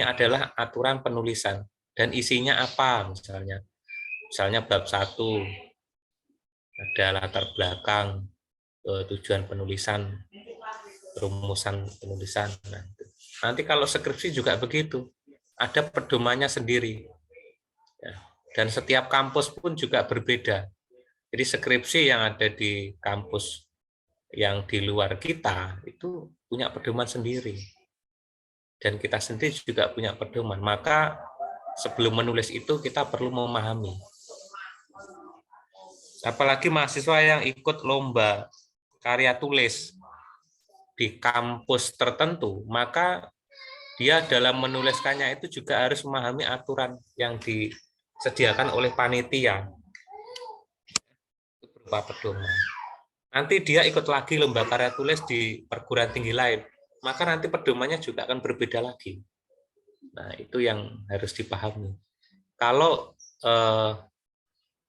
adalah aturan penulisan dan isinya apa misalnya. Misalnya bab 1 ada latar belakang, tujuan penulisan, rumusan penulisan. Nah, nanti kalau skripsi juga begitu, ada pedomannya sendiri. Ya. Dan setiap kampus pun juga berbeda. Jadi skripsi yang ada di kampus yang di luar kita itu punya pedoman sendiri. Dan kita sendiri juga punya pedoman. Maka sebelum menulis itu kita perlu memahami. Apalagi mahasiswa yang ikut lomba karya tulis di kampus tertentu, maka dia dalam menuliskannya itu juga harus memahami aturan yang disediakan oleh panitia. Itu berupa pedoman. Nanti dia ikut lagi lomba karya tulis di perguruan tinggi lain, maka nanti pedomannya juga akan berbeda lagi. Nah, itu yang harus dipahami. Kalau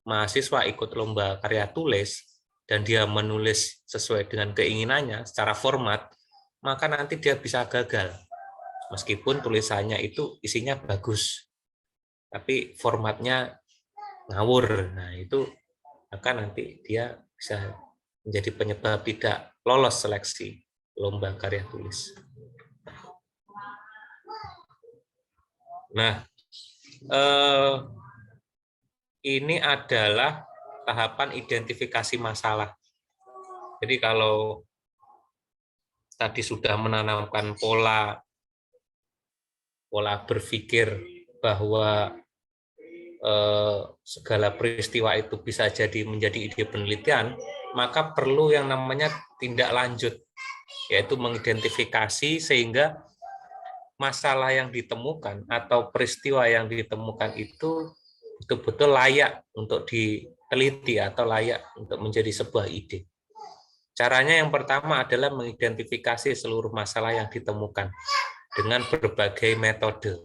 mahasiswa ikut lomba karya tulis dan dia menulis sesuai dengan keinginannya secara format, maka nanti dia bisa gagal. Meskipun tulisannya itu isinya bagus, tapi formatnya ngawur. Nah, itu maka nanti dia bisa menjadi penyebab tidak lolos seleksi lomba karya tulis. Nah, ini adalah tahapan identifikasi masalah. Jadi kalau tadi sudah menanamkan pola berpikir bahwa segala peristiwa itu bisa jadi menjadi ide penelitian, maka perlu yang namanya tindak lanjut, yaitu mengidentifikasi sehingga masalah yang ditemukan atau peristiwa yang ditemukan itu betul-betul layak untuk diteliti atau layak untuk menjadi sebuah ide. Caranya yang pertama adalah mengidentifikasi seluruh masalah yang ditemukan dengan berbagai metode.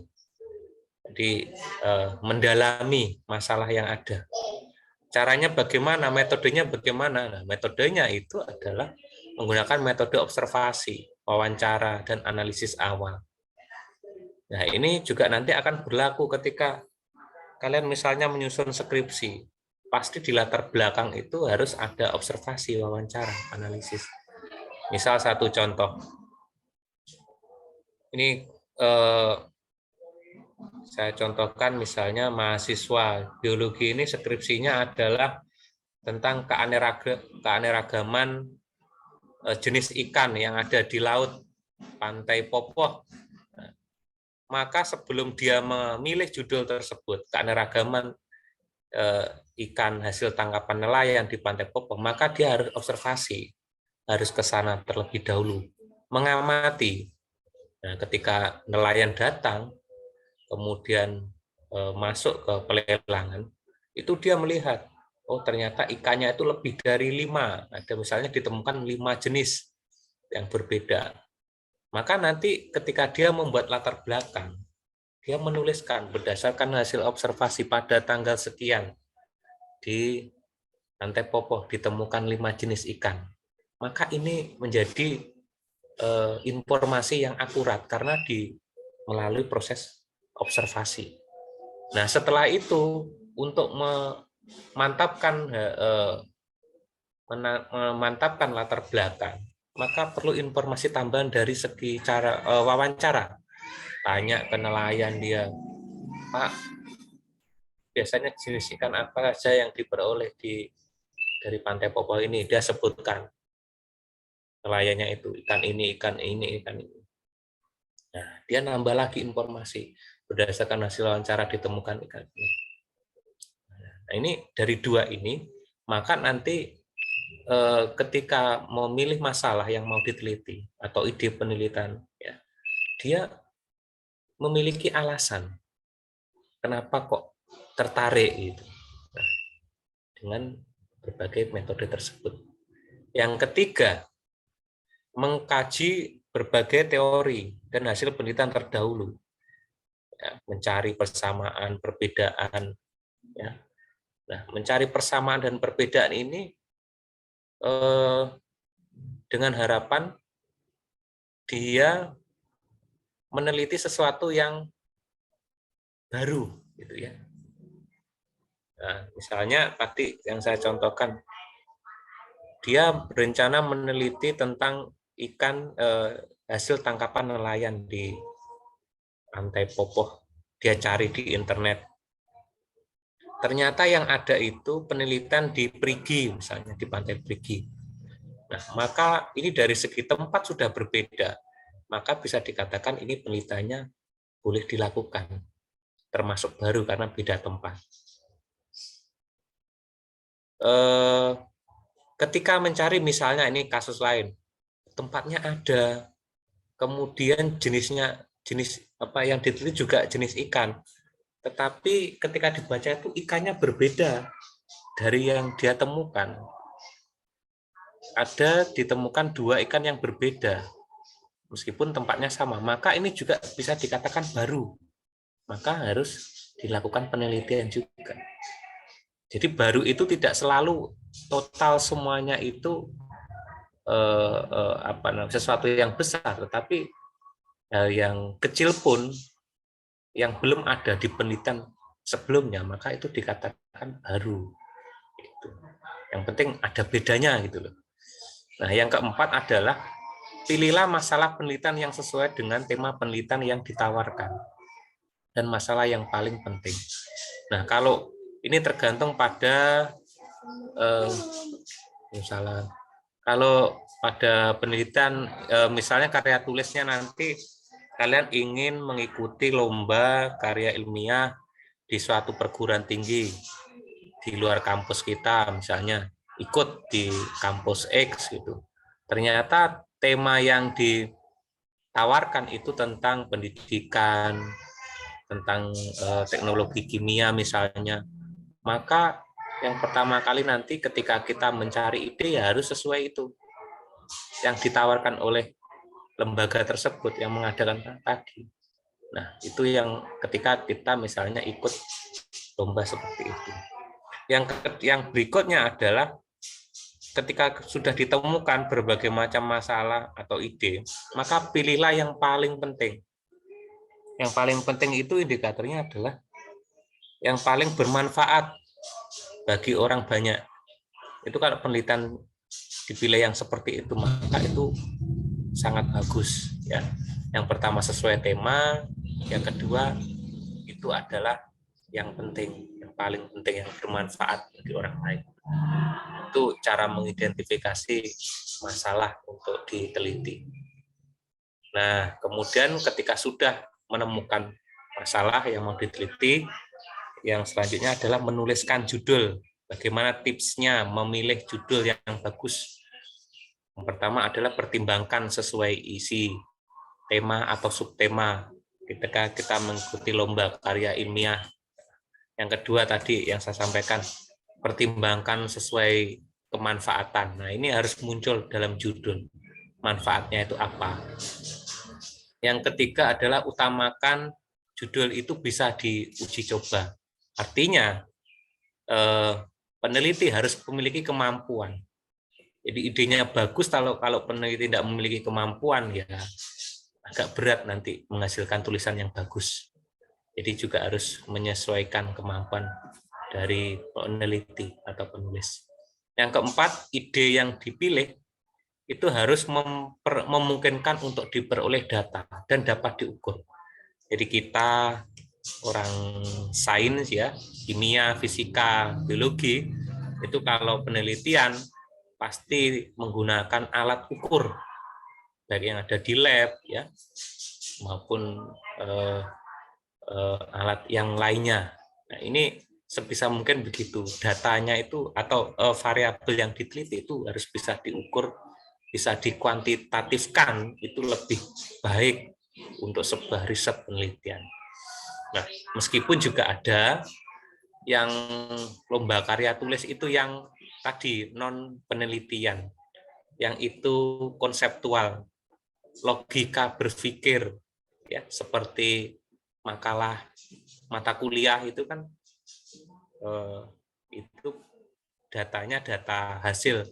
Jadi mendalami masalah yang ada. Caranya bagaimana? Metodenya bagaimana? Nah, metodenya itu adalah menggunakan metode observasi, wawancara, dan analisis awal. Nah, ini juga nanti akan berlaku ketika kalian misalnya menyusun skripsi. Pasti di latar belakang itu harus ada observasi, wawancara, analisis. Misal satu contoh. Ini saya contohkan misalnya mahasiswa biologi ini skripsinya adalah tentang keanekaragaman jenis ikan yang ada di laut Pantai Popoh. Maka sebelum dia memilih judul tersebut, keanekaragaman ikan hasil tangkapan nelayan di Pantai Popoh, maka dia harus observasi, harus ke sana terlebih dahulu, mengamati. Nah, ketika nelayan datang, kemudian masuk ke pelelangan, itu dia melihat, oh ternyata ikannya itu lebih dari 5, ada misalnya ditemukan 5 jenis yang berbeda. Maka nanti ketika dia membuat latar belakang, dia menuliskan berdasarkan hasil observasi pada tanggal sekian di Pantai Popoh ditemukan 5 jenis ikan. Maka ini menjadi informasi yang akurat karena melalui proses observasi. Nah, setelah itu untuk memantapkan latar belakang, maka perlu informasi tambahan dari segi cara wawancara. Tanya ke nelayan dia, Pak, biasanya jenis ikan apa saja yang diperoleh dari Pantai Popoh ini? Dia sebutkan nelayannya itu ikan ini, ikan ini, ikan ini. Nah, dia nambah lagi informasi berdasarkan hasil wawancara ditemukan ikan ini. Nah, ini dari 2 ini, maka nanti ketika memilih masalah yang mau diteliti atau ide penelitian, ya, dia memiliki alasan kenapa kok tertarik gitu. Nah, dengan berbagai metode tersebut. Yang ketiga, mengkaji berbagai teori dan hasil penelitian terdahulu, ya, mencari persamaan, perbedaan, ya. Nah, mencari persamaan dan perbedaan ini dengan harapan dia meneliti sesuatu yang baru, gitu ya. Nah, misalnya tadi yang saya contohkan, dia berencana meneliti tentang ikan hasil tangkapan nelayan di Pantai Popoh. Dia cari di internet. Ternyata yang ada itu penelitian di Perigi, misalnya di Pantai Perigi. Nah, maka ini dari segi tempat sudah berbeda. Maka bisa dikatakan ini penelitiannya boleh dilakukan, termasuk baru karena beda tempat. Ketika mencari misalnya ini kasus lain, tempatnya ada, kemudian jenis apa yang diteliti juga jenis ikan, tetapi ketika dibaca itu ikannya berbeda dari yang dia temukan. Ada ditemukan 2 ikan yang berbeda, meskipun tempatnya sama, maka ini juga bisa dikatakan baru. Maka harus dilakukan penelitian juga. Jadi baru itu tidak selalu total semuanya itu sesuatu yang besar, tetapi hal yang kecil pun yang belum ada di penelitian sebelumnya, maka itu dikatakan baru. Gitu. Yang penting ada bedanya gitu loh. Nah, yang keempat adalah pilihlah masalah penelitian yang sesuai dengan tema penelitian yang ditawarkan dan masalah yang paling penting. Nah, kalau ini tergantung pada misalnya kalau pada penelitian, misalnya karya tulisnya nanti kalian ingin mengikuti lomba karya ilmiah di suatu perguruan tinggi di luar kampus kita, misalnya ikut di kampus X gitu. Ternyata tema yang ditawarkan itu tentang pendidikan, tentang teknologi kimia misalnya. Maka yang pertama kali nanti ketika kita mencari ide ya harus sesuai itu yang ditawarkan oleh lembaga tersebut yang mengadakan tadi. Nah, itu yang ketika kita misalnya ikut lomba seperti itu. Yang berikutnya adalah ketika sudah ditemukan berbagai macam masalah atau ide, maka pilihlah yang paling penting. Yang paling penting itu indikatornya adalah yang paling bermanfaat bagi orang banyak. Itu kalau penelitian dipilih yang seperti itu, maka itu sangat bagus ya. Yang pertama sesuai tema, yang kedua itu adalah yang penting, yang paling penting, yang bermanfaat bagi orang lain. Itu cara mengidentifikasi masalah untuk diteliti. Nah, kemudian ketika sudah menemukan masalah yang mau diteliti, yang selanjutnya adalah menuliskan judul. Bagaimana tipsnya memilih judul yang bagus? Yang pertama adalah pertimbangkan sesuai isi tema atau subtema ketika kita mengikuti lomba karya ilmiah. Yang kedua tadi yang saya sampaikan, pertimbangkan sesuai kemanfaatan. Nah, ini harus muncul dalam judul. Manfaatnya itu apa? Yang ketiga adalah utamakan judul itu bisa diuji coba. Artinya, peneliti harus memiliki kemampuan. Jadi idenya bagus, kalau peneliti tidak memiliki kemampuan ya agak berat nanti menghasilkan tulisan yang bagus. Jadi juga harus menyesuaikan kemampuan dari peneliti atau penulis. Yang keempat, ide yang dipilih itu harus memungkinkan untuk diperoleh data dan dapat diukur. Jadi kita orang sains ya, kimia, fisika, biologi, itu kalau penelitian pasti menggunakan alat ukur baik yang ada di lab ya maupun alat yang lainnya. Nah, ini sebisa mungkin begitu. Datanya itu atau variabel yang diteliti itu harus bisa diukur, bisa dikuantitatifkan, itu lebih baik untuk sebuah riset penelitian. Nah, meskipun juga ada yang lomba karya tulis itu yang tadi non penelitian, yang itu konseptual, logika berpikir, ya seperti makalah mata kuliah itu kan itu datanya data hasil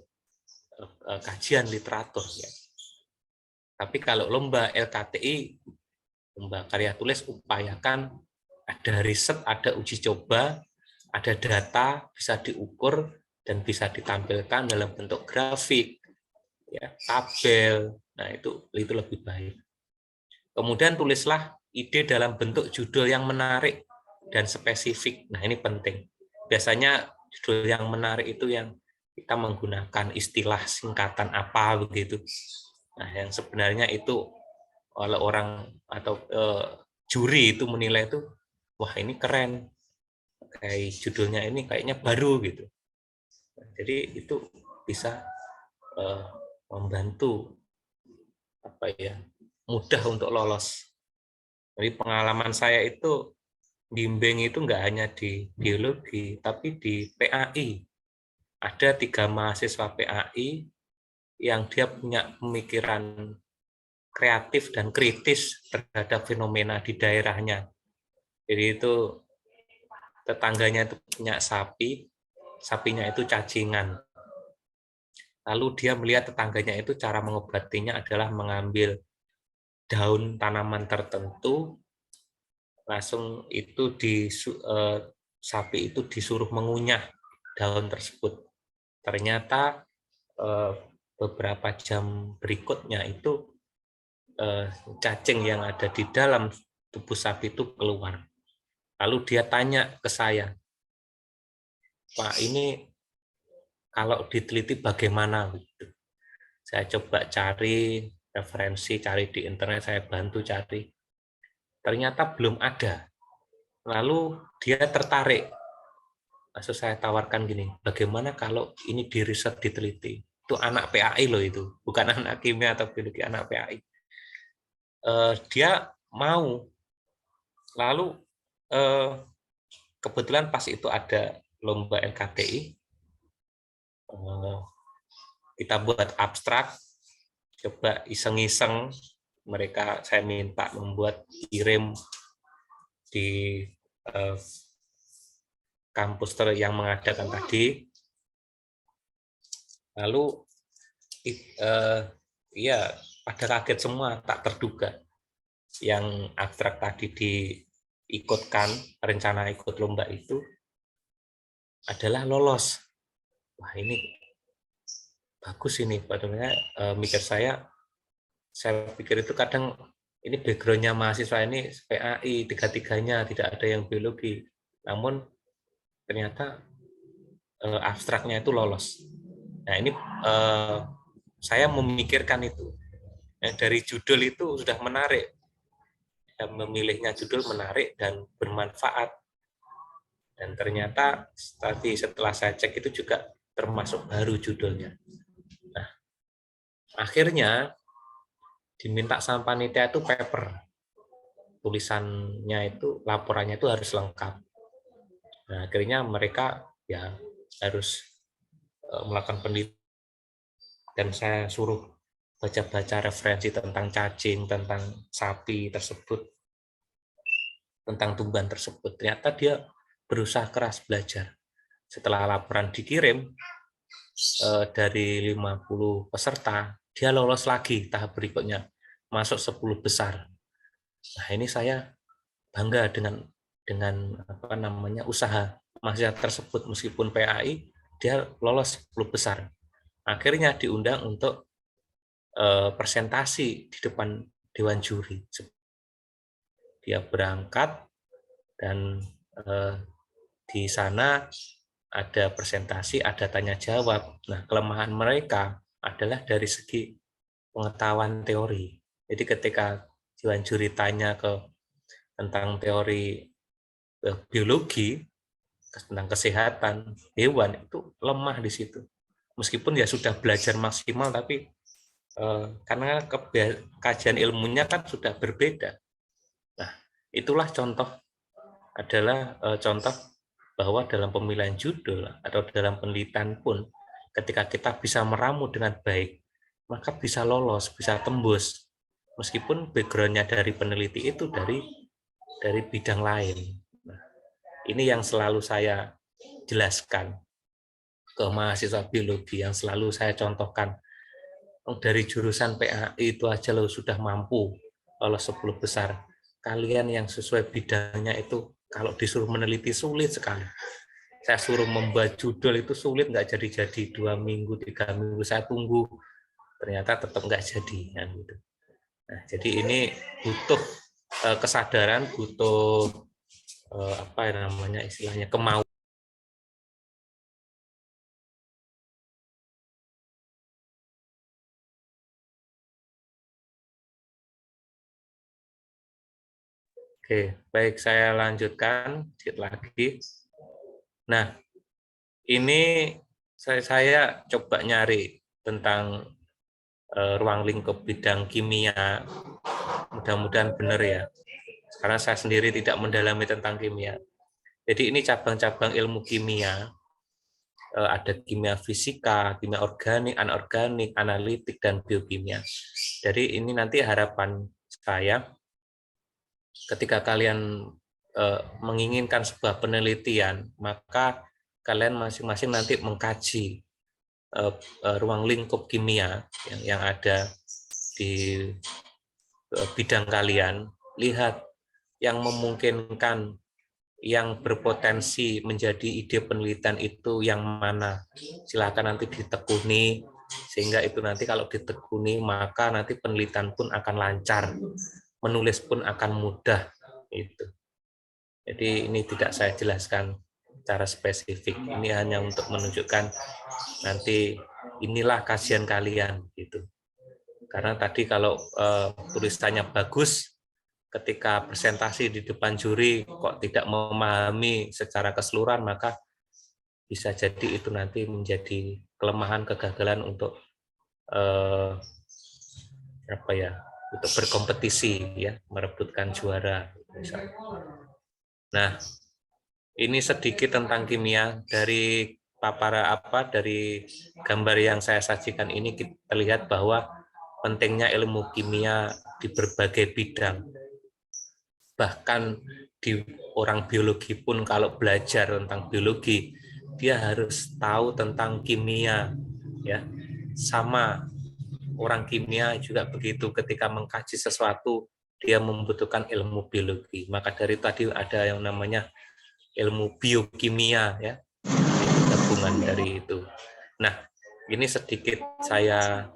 kajian literatur ya. Tapi kalau lomba LKTI, lomba karya tulis, upayakan ada riset, ada uji coba, ada data bisa diukur dan bisa ditampilkan dalam bentuk grafik, ya, tabel. Nah, itu lebih baik. Kemudian tulislah ide dalam bentuk judul yang menarik dan spesifik. Nah, ini penting. Biasanya judul yang menarik itu yang kita menggunakan istilah singkatan apa begitu. Nah, yang sebenarnya itu oleh orang atau juri itu menilai itu, wah ini keren, kayak judulnya ini kayaknya baru gitu. Jadi itu bisa membantu apa ya, mudah untuk lolos. Jadi pengalaman saya itu bimbing itu nggak hanya di biologi, tapi di PAI. Ada 3 mahasiswa PAI yang dia punya pemikiran kreatif dan kritis terhadap fenomena di daerahnya. Jadi itu tetangganya itu punya sapi, sapinya itu cacingan. Lalu dia melihat tetangganya itu cara mengobatinya adalah mengambil daun tanaman tertentu, langsung itu sapi itu disuruh mengunyah daun tersebut. Ternyata beberapa jam berikutnya itu cacing yang ada di dalam tubuh sapi itu keluar. Lalu dia tanya ke saya, Pak, ini kalau diteliti bagaimana? Saya coba cari referensi, cari di internet, saya bantu cari. Ternyata belum ada. Lalu dia tertarik. Lalu saya tawarkan gini, bagaimana kalau ini diriset, diteliti? Itu anak PAI loh itu, bukan anak kimia atau biologi, anak PAI. Dia mau. Lalu kebetulan pas itu ada lomba LKTI, kita buat abstrak, coba iseng-iseng, mereka saya minta membuat kirim di kampus yang mengadakan tadi. Lalu ya pada kaget semua, tak terduga. Yang abstrak tadi diikutkan, rencana ikut lomba itu adalah lolos. Wah, ini bagus ini, padahal mikir saya pikir itu kadang ini backgroundnya mahasiswa ini PAI, tiga-tiganya tidak ada yang biologi, namun ternyata abstraknya itu lolos. Nah ini saya memikirkan itu, dari judul itu sudah menarik, memilihnya judul menarik dan bermanfaat, dan ternyata tadi setelah saya cek itu juga termasuk baru judulnya. Nah, akhirnya diminta sama panitia itu paper, tulisannya itu, laporannya itu harus lengkap. Nah, akhirnya mereka ya harus melakukan penelitian, dan saya suruh baca-baca referensi tentang cacing, tentang sapi tersebut, tentang tumbuhan tersebut. Ternyata dia berusaha keras belajar. Setelah laporan dikirim, dari 50 peserta, dia lolos lagi tahap berikutnya, masuk 10 besar. Nah, ini saya bangga dengan apa namanya, usaha mahasiswa tersebut, meskipun PAI dia lolos 10 besar. Akhirnya diundang untuk presentasi di depan dewan juri. Dia berangkat dan di sana ada presentasi, ada tanya jawab. Nah, kelemahan mereka adalah dari segi pengetahuan teori. Jadi ketika dewan juri tanya tentang teori biologi, tentang kesehatan hewan, itu lemah di situ. Meskipun ya sudah belajar maksimal, tapi karena kajian ilmunya kan sudah berbeda. Nah, itulah contoh bahwa dalam pemilihan judul atau dalam penelitian pun, ketika kita bisa meramu dengan baik, maka bisa lolos, bisa tembus, meskipun backgroundnya dari peneliti itu dari bidang lain. Nah, ini yang selalu saya jelaskan ke mahasiswa biologi, yang selalu saya contohkan. Dari jurusan PAI itu aja lo sudah mampu lolos 10 besar. Kalian yang sesuai bidangnya itu kalau disuruh meneliti sulit sekali. Saya suruh membuat judul itu sulit, nggak jadi-jadi, 2 minggu, 3 minggu saya tunggu, ternyata tetap nggak jadi. Gitu. Nah, jadi ini butuh kesadaran, butuh apa namanya istilahnya, kemauan. Oke, baik, saya lanjutkan sedikit lagi. Nah, ini saya coba nyari tentang ruang lingkup bidang kimia. Mudah-mudahan benar ya, karena saya sendiri tidak mendalami tentang kimia. Jadi ini cabang-cabang ilmu kimia, ada kimia fisika, kimia organik, anorganik, analitik, dan biokimia. Jadi ini nanti harapan saya, ketika kalian menginginkan sebuah penelitian, maka kalian masing-masing nanti mengkaji ruang lingkup kimia yang ada di bidang kalian, lihat yang memungkinkan, yang berpotensi menjadi ide penelitian itu yang mana. Silakan nanti ditekuni, sehingga itu nanti kalau ditekuni, maka nanti penelitian pun akan lancar, menulis pun akan mudah. Itu. Jadi ini tidak saya jelaskan secara spesifik. Ini hanya untuk menunjukkan nanti inilah kajian kalian gitu. Karena tadi kalau tulisannya bagus, ketika presentasi di depan juri kok tidak memahami secara keseluruhan, maka bisa jadi itu nanti menjadi kelemahan, kegagalan untuk apa ya, untuk berkompetisi ya, merebutkan juara misalnya. Nah, ini sedikit tentang kimia. Dari dari gambar yang saya sajikan ini kita lihat bahwa pentingnya ilmu kimia di berbagai bidang. Bahkan di orang biologi pun kalau belajar tentang biologi, dia harus tahu tentang kimia ya. Sama orang kimia juga begitu, ketika mengkaji sesuatu dia membutuhkan ilmu biologi. Maka dari tadi ada yang namanya ilmu biokimia ya, gabungan dari itu. Nah, ini sedikit saya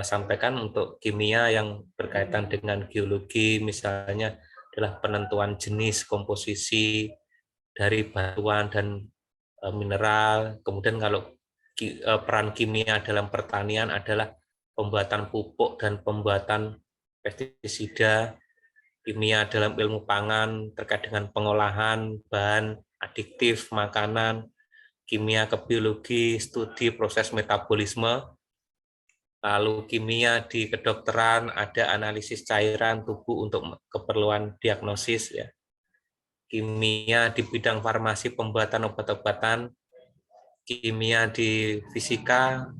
sampaikan untuk kimia yang berkaitan dengan geologi, misalnya adalah penentuan jenis komposisi dari batuan dan mineral. Kemudian kalau peran kimia dalam pertanian adalah pembuatan pupuk dan pembuatan pestisida. Kimia dalam ilmu pangan terkait dengan pengolahan bahan adiktif makanan, kimia ke biologi, studi proses metabolisme, lalu kimia di kedokteran ada analisis cairan tubuh untuk keperluan diagnosis ya. Kimia di bidang farmasi pembuatan obat-obatan, kimia di fisika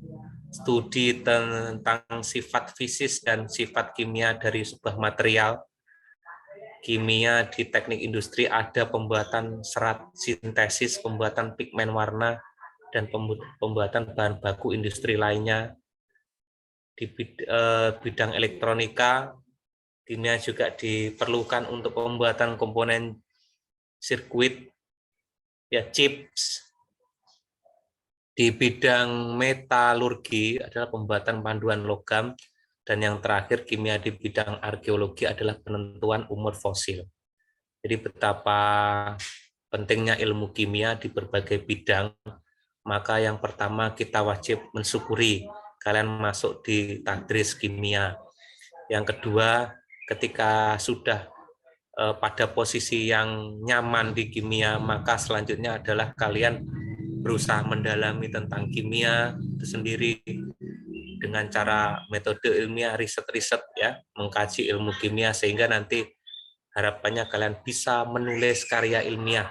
studi tentang sifat fisis dan sifat kimia dari sebuah material. Kimia di teknik industri ada pembuatan serat sintesis, pembuatan pigmen warna, dan pembuatan bahan baku industri lainnya. Di bidang elektronika, kimia juga diperlukan untuk pembuatan komponen sirkuit, ya chips. Di bidang metalurgi adalah pembuatan panduan logam, dan yang terakhir kimia di bidang arkeologi adalah penentuan umur fosil. Jadi betapa pentingnya ilmu kimia di berbagai bidang, maka yang pertama kita wajib mensyukuri kalian masuk di tadris kimia. Yang kedua, ketika sudah pada posisi yang nyaman di kimia, maka selanjutnya adalah kalian berusaha mendalami tentang kimia itu sendiri dengan cara metode ilmiah, riset-riset ya, mengkaji ilmu kimia, sehingga nanti harapannya kalian bisa menulis karya ilmiah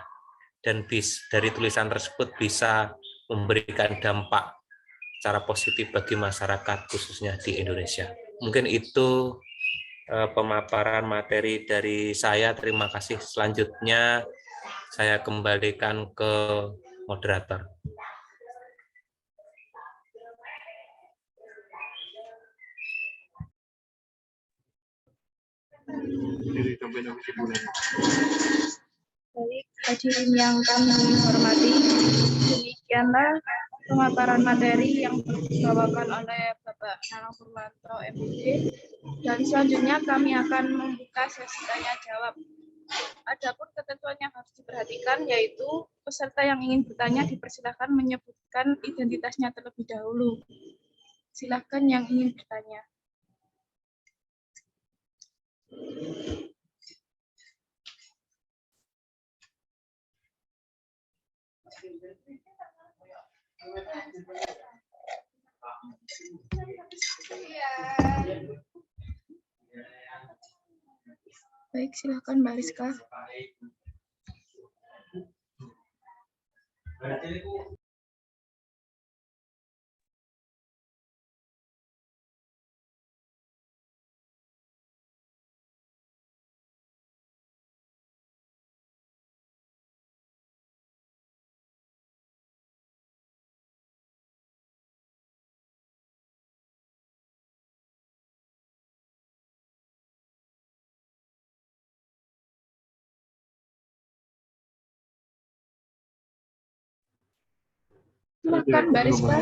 dan dari tulisan tersebut bisa memberikan dampak secara positif bagi masyarakat khususnya di Indonesia. Mungkin itu pemaparan materi dari saya. Terima kasih. Selanjutnya saya kembalikan ke moderator. Baik, hadirin yang kami hormati, demikianlah pemaparan materi yang dibawakan oleh Bapak Nanang Purwanto, MPD. Dan selanjutnya kami akan membuka sesi tanya jawab. Adapun ketentuan yang harus diperhatikan yaitu peserta yang ingin bertanya dipersilakan menyebutkan identitasnya terlebih dahulu. Silakan yang ingin bertanya. Baik, silakan Mbak Rizka. Silakan Mbak Rizka.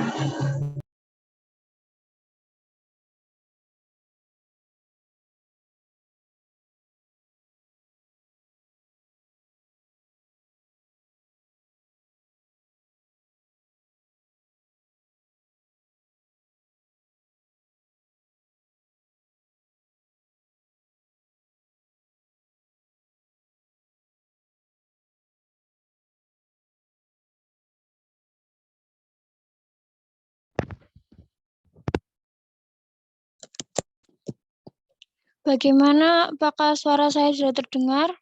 Bagaimana? Apakah suara saya sudah terdengar?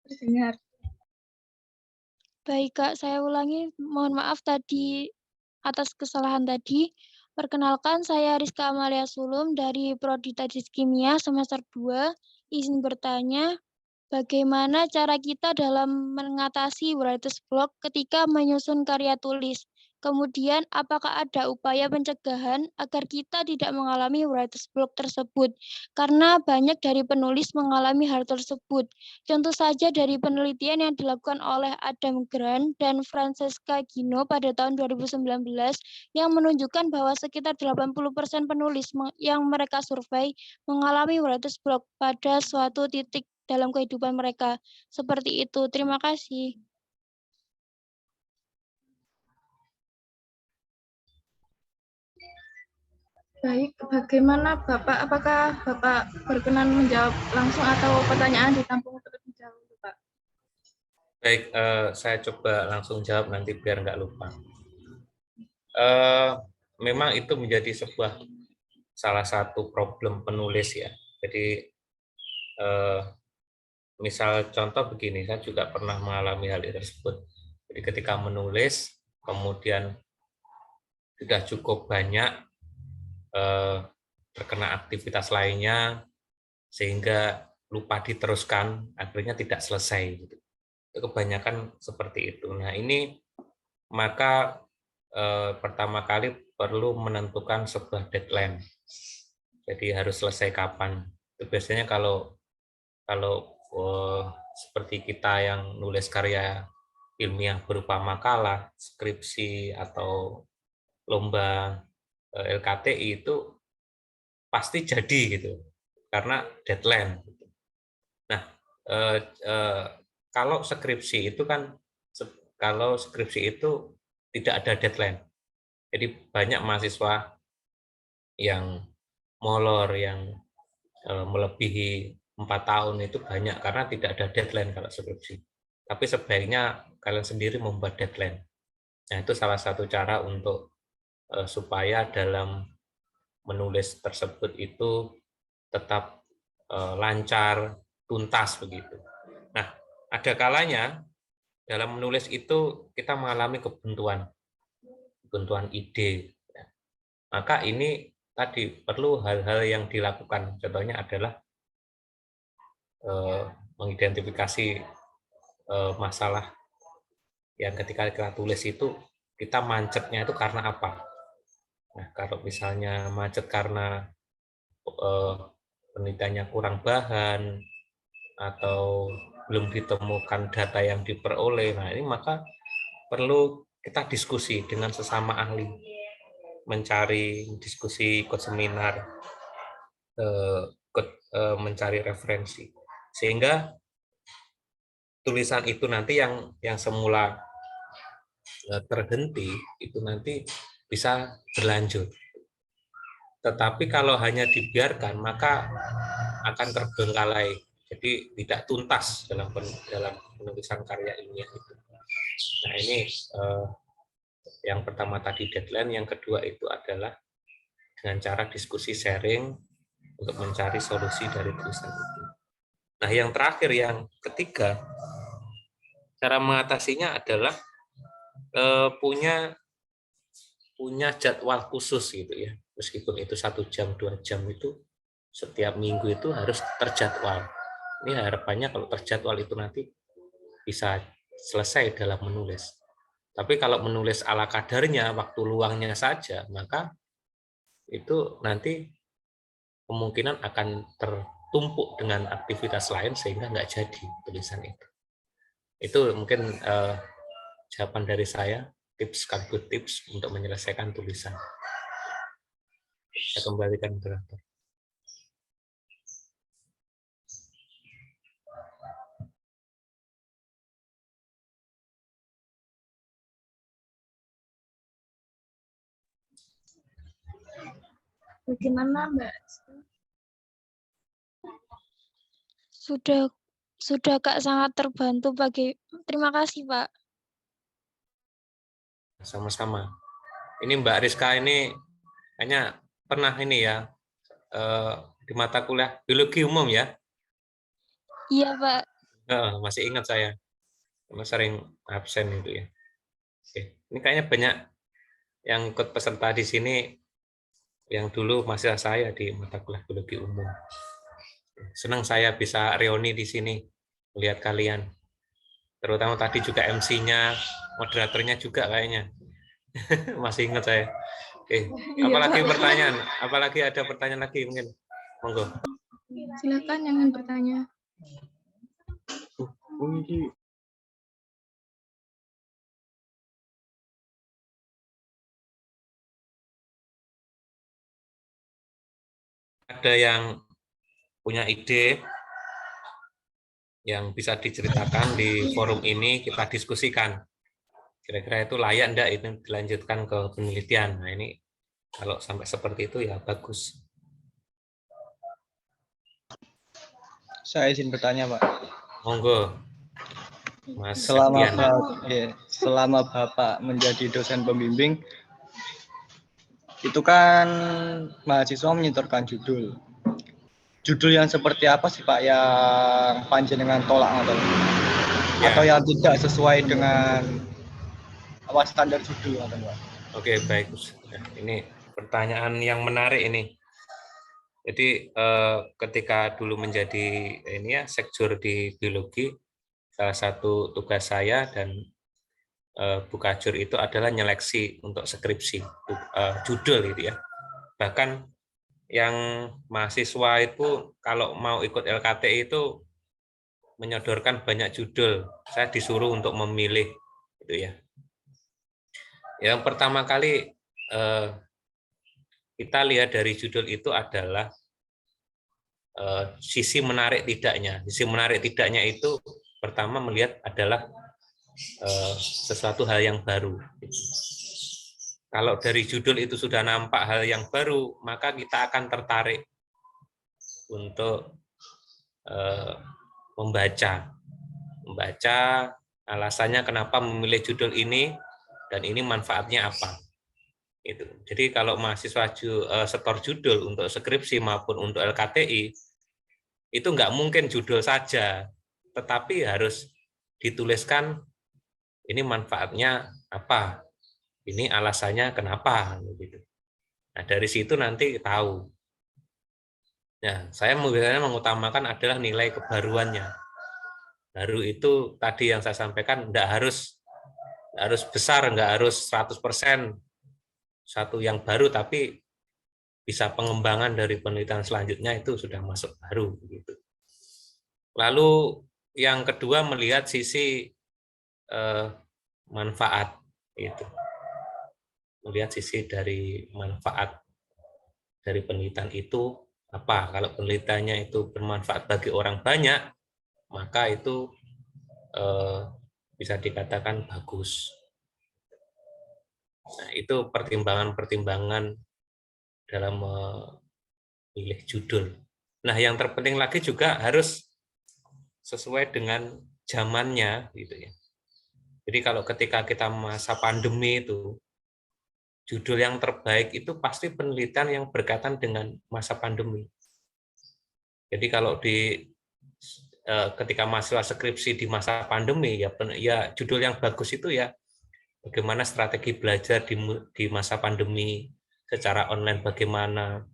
Terdengar. Baik, Kak. Saya ulangi. Mohon maaf tadi atas kesalahan tadi. Perkenalkan, saya Rizka Amalia Sulum dari Prodi Teknik Kimia semester 2. Izin bertanya, bagaimana cara kita dalam mengatasi writer's block ketika menyusun karya tulis? Kemudian, apakah ada upaya pencegahan agar kita tidak mengalami writer's block tersebut? Karena banyak dari penulis mengalami hal tersebut. Contoh saja dari penelitian yang dilakukan oleh Adam Grant dan Francesca Gino pada tahun 2019 yang menunjukkan bahwa sekitar 80% penulis yang mereka survei mengalami writer's block pada suatu titik dalam kehidupan mereka. Seperti itu. Terima kasih. Baik, bagaimana Bapak? Apakah Bapak berkenan menjawab langsung atau pertanyaan ditampung terlebih dahulu, Pak? Baik, saya coba langsung jawab nanti biar nggak lupa. Memang itu menjadi salah satu problem penulis ya. Jadi misal contoh begini, saya juga pernah mengalami hal tersebut. Jadi ketika menulis, kemudian sudah cukup banyak terkena aktivitas lainnya, sehingga lupa diteruskan, akhirnya tidak selesai. Gitu. Itu kebanyakan seperti itu. Nah ini maka pertama kali perlu menentukan sebuah deadline. Jadi harus selesai kapan. Itu biasanya kalau seperti kita yang nulis karya ilmiah berupa makalah, skripsi atau lomba LKTI itu pasti jadi gitu karena deadline. Nah kalau skripsi itu kan tidak ada deadline. Jadi banyak mahasiswa yang molor yang melebihi 4 tahun itu banyak karena tidak ada deadline kalau skripsi. Tapi sebaiknya kalian sendiri membuat deadline. Nah, itu salah satu cara untuk supaya dalam menulis tersebut itu tetap lancar, tuntas begitu. Nah, ada kalanya dalam menulis itu kita mengalami kebuntuan ide. Maka ini tadi perlu hal-hal yang dilakukan. Contohnya adalah mengidentifikasi masalah yang ketika kita tulis itu kita macetnya itu karena apa. Nah, kalau misalnya macet karena penelitiannya kurang bahan atau belum ditemukan data yang diperoleh, nah ini maka perlu kita diskusi dengan sesama ahli, mencari diskusi, ikut seminar, mencari referensi, sehingga tulisan itu nanti yang semula terhenti itu nanti bisa berlanjut. Tetapi kalau hanya dibiarkan maka akan terbengkalai, jadi tidak tuntas dalam penulisan karya ilmiah itu. Nah ini yang pertama tadi deadline, yang kedua itu adalah dengan cara diskusi sharing untuk mencari solusi dari tulisan itu. Nah yang terakhir, yang ketiga, cara mengatasinya adalah punya jadwal khusus gitu ya, meskipun itu 1 jam 2 jam itu setiap minggu itu harus terjadwal. Ini harapannya kalau terjadwal itu nanti bisa selesai dalam menulis. Tapi kalau menulis ala kadarnya, waktu luangnya saja, maka itu nanti kemungkinan akan tertumpuk dengan aktivitas lain sehingga nggak jadi tulisan itu. Itu mungkin jawaban dari saya, tips sekaligus tips untuk menyelesaikan tulisan. Saya kembalikan moderator. Bagaimana Mbak? Sudah Kak, sangat terbantu. Terima kasih Pak. Sama-sama. Ini Mbak Rizka ini hanya pernah ini ya di mata kuliah biologi umum ya. Iya, Pak. Masih ingat saya, karena sering absen itu ya. Oke. Ini kayaknya banyak yang ikut peserta di sini yang dulu masih saya di mata kuliah biologi umum. Senang saya bisa reuni di sini melihat kalian. Terutama tadi juga MC-nya, moderatornya juga kayaknya. Masih ingat saya. Oke, Iya, apalagi Pak. pertanyaan? Apalagi ada pertanyaan lagi mungkin? Monggo. Silakan yang ingin bertanya. Ada yang punya ide yang bisa diceritakan di forum ini, kita diskusikan. Kira-kira itu layak enggak itu dilanjutkan ke penelitian. Nah ini kalau sampai seperti itu ya bagus. Saya izin bertanya, Pak. Monggo, Mas Selama Septian. selama Bapak menjadi dosen pembimbing, itu kan mahasiswa menyetorkan judul. Judul yang seperti apa sih, Pak, yang panjenengan tolak atau Ya. atau yang tidak sesuai dengan standar judul atau Pak? Oke, baik. Nah, ini pertanyaan yang menarik ini. Jadi ketika dulu menjadi ini ya sekjur di biologi, salah satu tugas saya dan Bu Kajur itu adalah nyeleksi untuk skripsi judul gitu ya. Bahkan yang mahasiswa itu kalau mau ikut LKTI itu menyodorkan banyak judul. Saya disuruh untuk memilih gitu ya. Yang pertama kali kita lihat dari judul itu adalah sisi menarik tidaknya. Sisi menarik tidaknya itu pertama melihat adalah sesuatu hal yang baru. Kalau dari judul itu sudah nampak hal yang baru, maka kita akan tertarik untuk membaca alasannya kenapa memilih judul ini dan ini manfaatnya apa. Itu. Jadi kalau mahasiswa setor judul untuk skripsi maupun untuk LKTI itu nggak mungkin judul saja, tetapi harus dituliskan ini manfaatnya apa, ini alasannya kenapa, gitu. Nah dari situ nanti tahu. Nah saya biasanya mengutamakan adalah nilai kebaruannya. Baru itu tadi yang saya sampaikan nggak harus besar, nggak harus 100% satu yang baru, tapi bisa pengembangan dari penelitian selanjutnya itu sudah masuk baru gitu. Lalu yang kedua melihat sisi manfaat itu. Melihat sisi dari manfaat dari penelitian itu apa. Kalau penelitiannya itu bermanfaat bagi orang banyak, maka itu bisa dikatakan bagus. Nah, itu pertimbangan-pertimbangan dalam memilih judul. Nah, yang terpenting lagi juga harus sesuai dengan zamannya gitu ya. Jadi kalau ketika kita masa pandemi itu judul yang terbaik itu pasti penelitian yang berkaitan dengan masa pandemi. Jadi kalau ketika mahasiswa skripsi di masa pandemi ya judul yang bagus itu ya bagaimana strategi belajar di masa pandemi secara online bagaimana.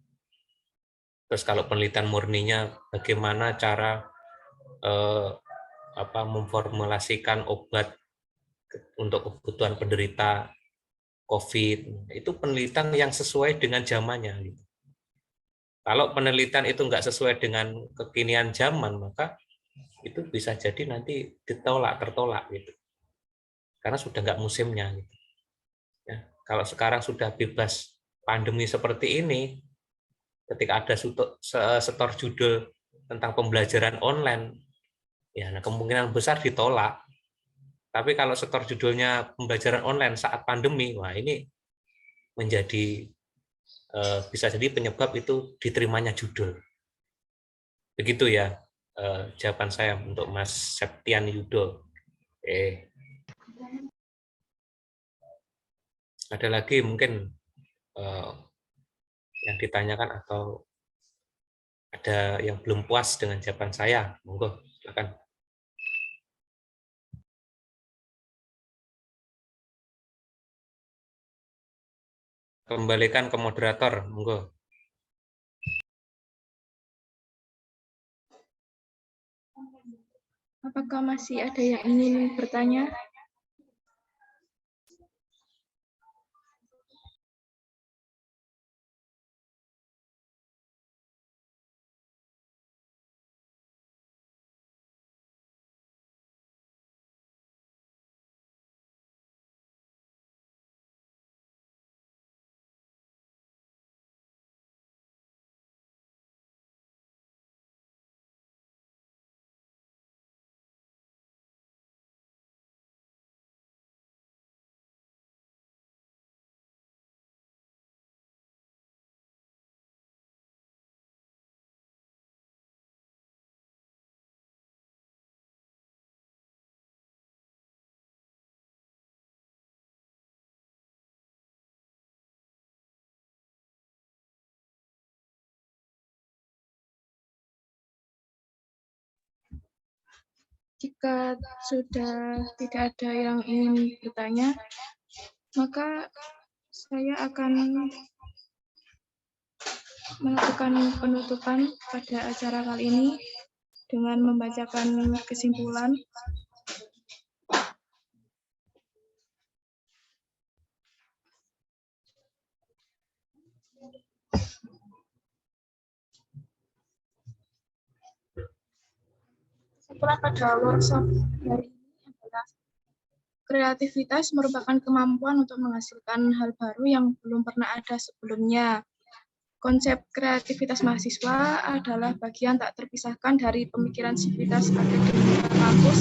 Terus kalau penelitian murninya bagaimana cara memformulasikan obat untuk kebutuhan penderita COVID, itu penelitian yang sesuai dengan zamannya. Gitu. Kalau penelitian itu nggak sesuai dengan kekinian zaman, maka itu bisa jadi nanti tertolak gitu. Karena sudah nggak musimnya. Gitu. Ya, kalau sekarang sudah bebas pandemi seperti ini, ketika ada setor judul tentang pembelajaran online, ya nah kemungkinan besar ditolak. Tapi kalau setor judulnya pembelajaran online saat pandemi, wah ini menjadi bisa jadi penyebab itu diterimanya judul. Begitu ya jawaban saya untuk Mas Septian Yudo. Ada lagi mungkin yang ditanyakan atau ada yang belum puas dengan jawaban saya? Monggo, silakan. Kembalikan ke moderator, monggo. Apakah masih ada yang ingin bertanya? Jika sudah tidak ada yang ingin bertanya, maka saya akan melakukan penutupan pada acara kali ini dengan membacakan kesimpulan. Kesimpulan pada workshop hari ini adalah kreativitas merupakan kemampuan untuk menghasilkan hal baru yang belum pernah ada sebelumnya. Konsep kreativitas mahasiswa adalah bagian tak terpisahkan dari pemikiran sivitas akademik kampus.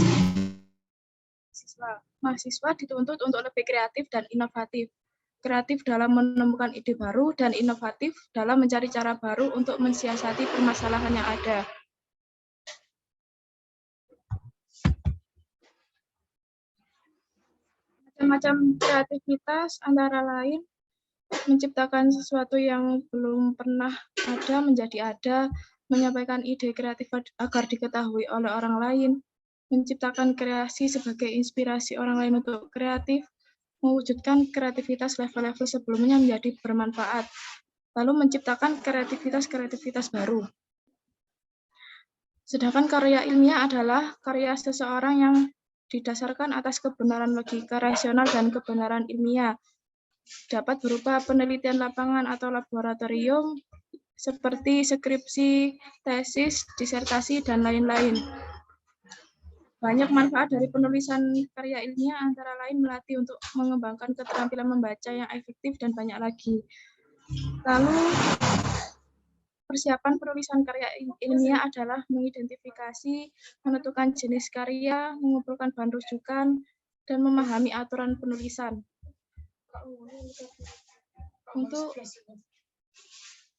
Mahasiswa dituntut untuk lebih kreatif dan inovatif. Kreatif dalam menemukan ide baru dan inovatif dalam mencari cara baru untuk mensiasati permasalahan yang ada. Macam-macam kreativitas antara lain menciptakan sesuatu yang belum pernah ada menjadi ada, menyampaikan ide kreatif agar diketahui oleh orang lain, menciptakan kreasi sebagai inspirasi orang lain untuk kreatif, mewujudkan kreativitas level-level sebelumnya menjadi bermanfaat, lalu menciptakan kreativitas baru. Sedangkan karya ilmiah adalah karya seseorang yang didasarkan atas kebenaran logika rasional dan kebenaran ilmiah. Dapat berupa penelitian lapangan atau laboratorium, seperti skripsi, tesis, disertasi, dan lain-lain. Banyak manfaat dari penulisan karya ilmiah antara lain melatih untuk mengembangkan keterampilan membaca yang efektif dan banyak lagi. Lalu, persiapan penulisan karya ilmiah adalah mengidentifikasi, menentukan jenis karya, mengumpulkan bahan rujukan, dan memahami aturan penulisan. Untuk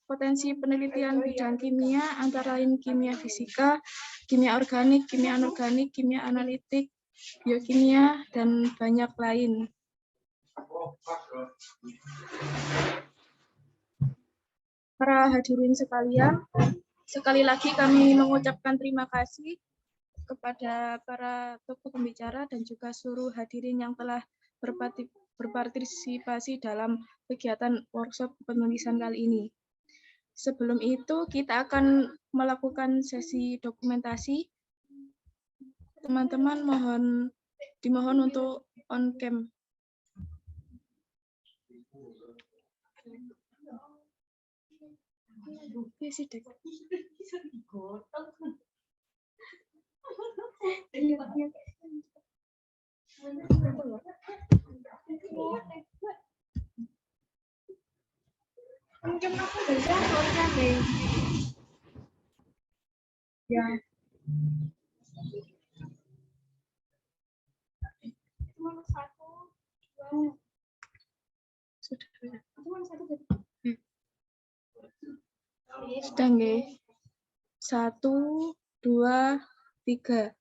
potensi penelitian bidang kimia antara lain kimia fisika, kimia organik, kimia anorganik, kimia analitik, biokimia, dan banyak lain. Para hadirin sekalian, sekali lagi kami mengucapkan terima kasih kepada para tokoh pembicara dan juga seluruh hadirin yang telah berpartisipasi dalam kegiatan workshop penulisan kali ini. Sebelum itu, kita akan melakukan sesi dokumentasi. Teman-teman dimohon untuk on cam. Ya. Sudah nggih. 1, 2, 3.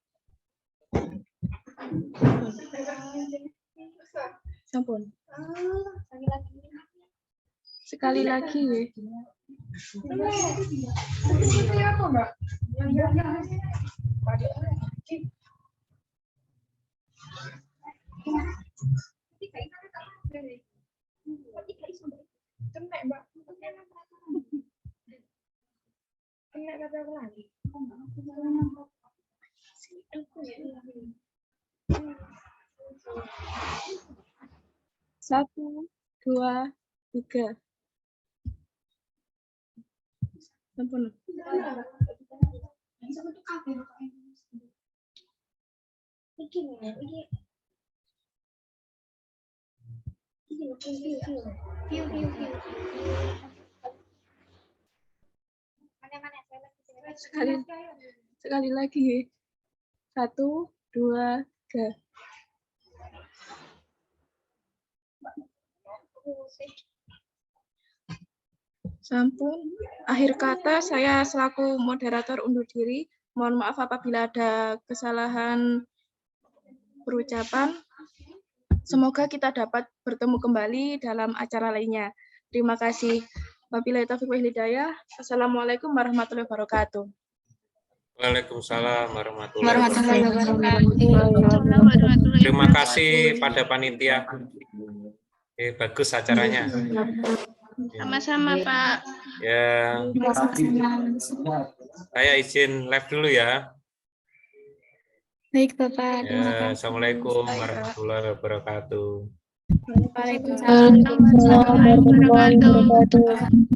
Sampun. Sekali lagi ya. Satu, dua, tiga. Sampun. Sekali lagi. Satu, dua, tiga. Sampun. Akhir kata, saya selaku moderator undur diri. Mohon maaf apabila ada kesalahan perucapan. Semoga kita dapat bertemu kembali dalam acara lainnya. Terima kasih. Wabillahi taufiq wal hidayah. Assalamualaikum warahmatullahi wabarakatuh. Waalaikumsalam warahmatullahi wabarakatuh. Wabarakatuh. Terima kasih pada panitia. Bagus acaranya. Sama-sama, Pak. Ya, saya izin live dulu ya. Baik, Bapak. Ya, Assalamualaikum warahmatullahi wabarakatuh. Waalaikumsalam warahmatullahi wabarakatuh.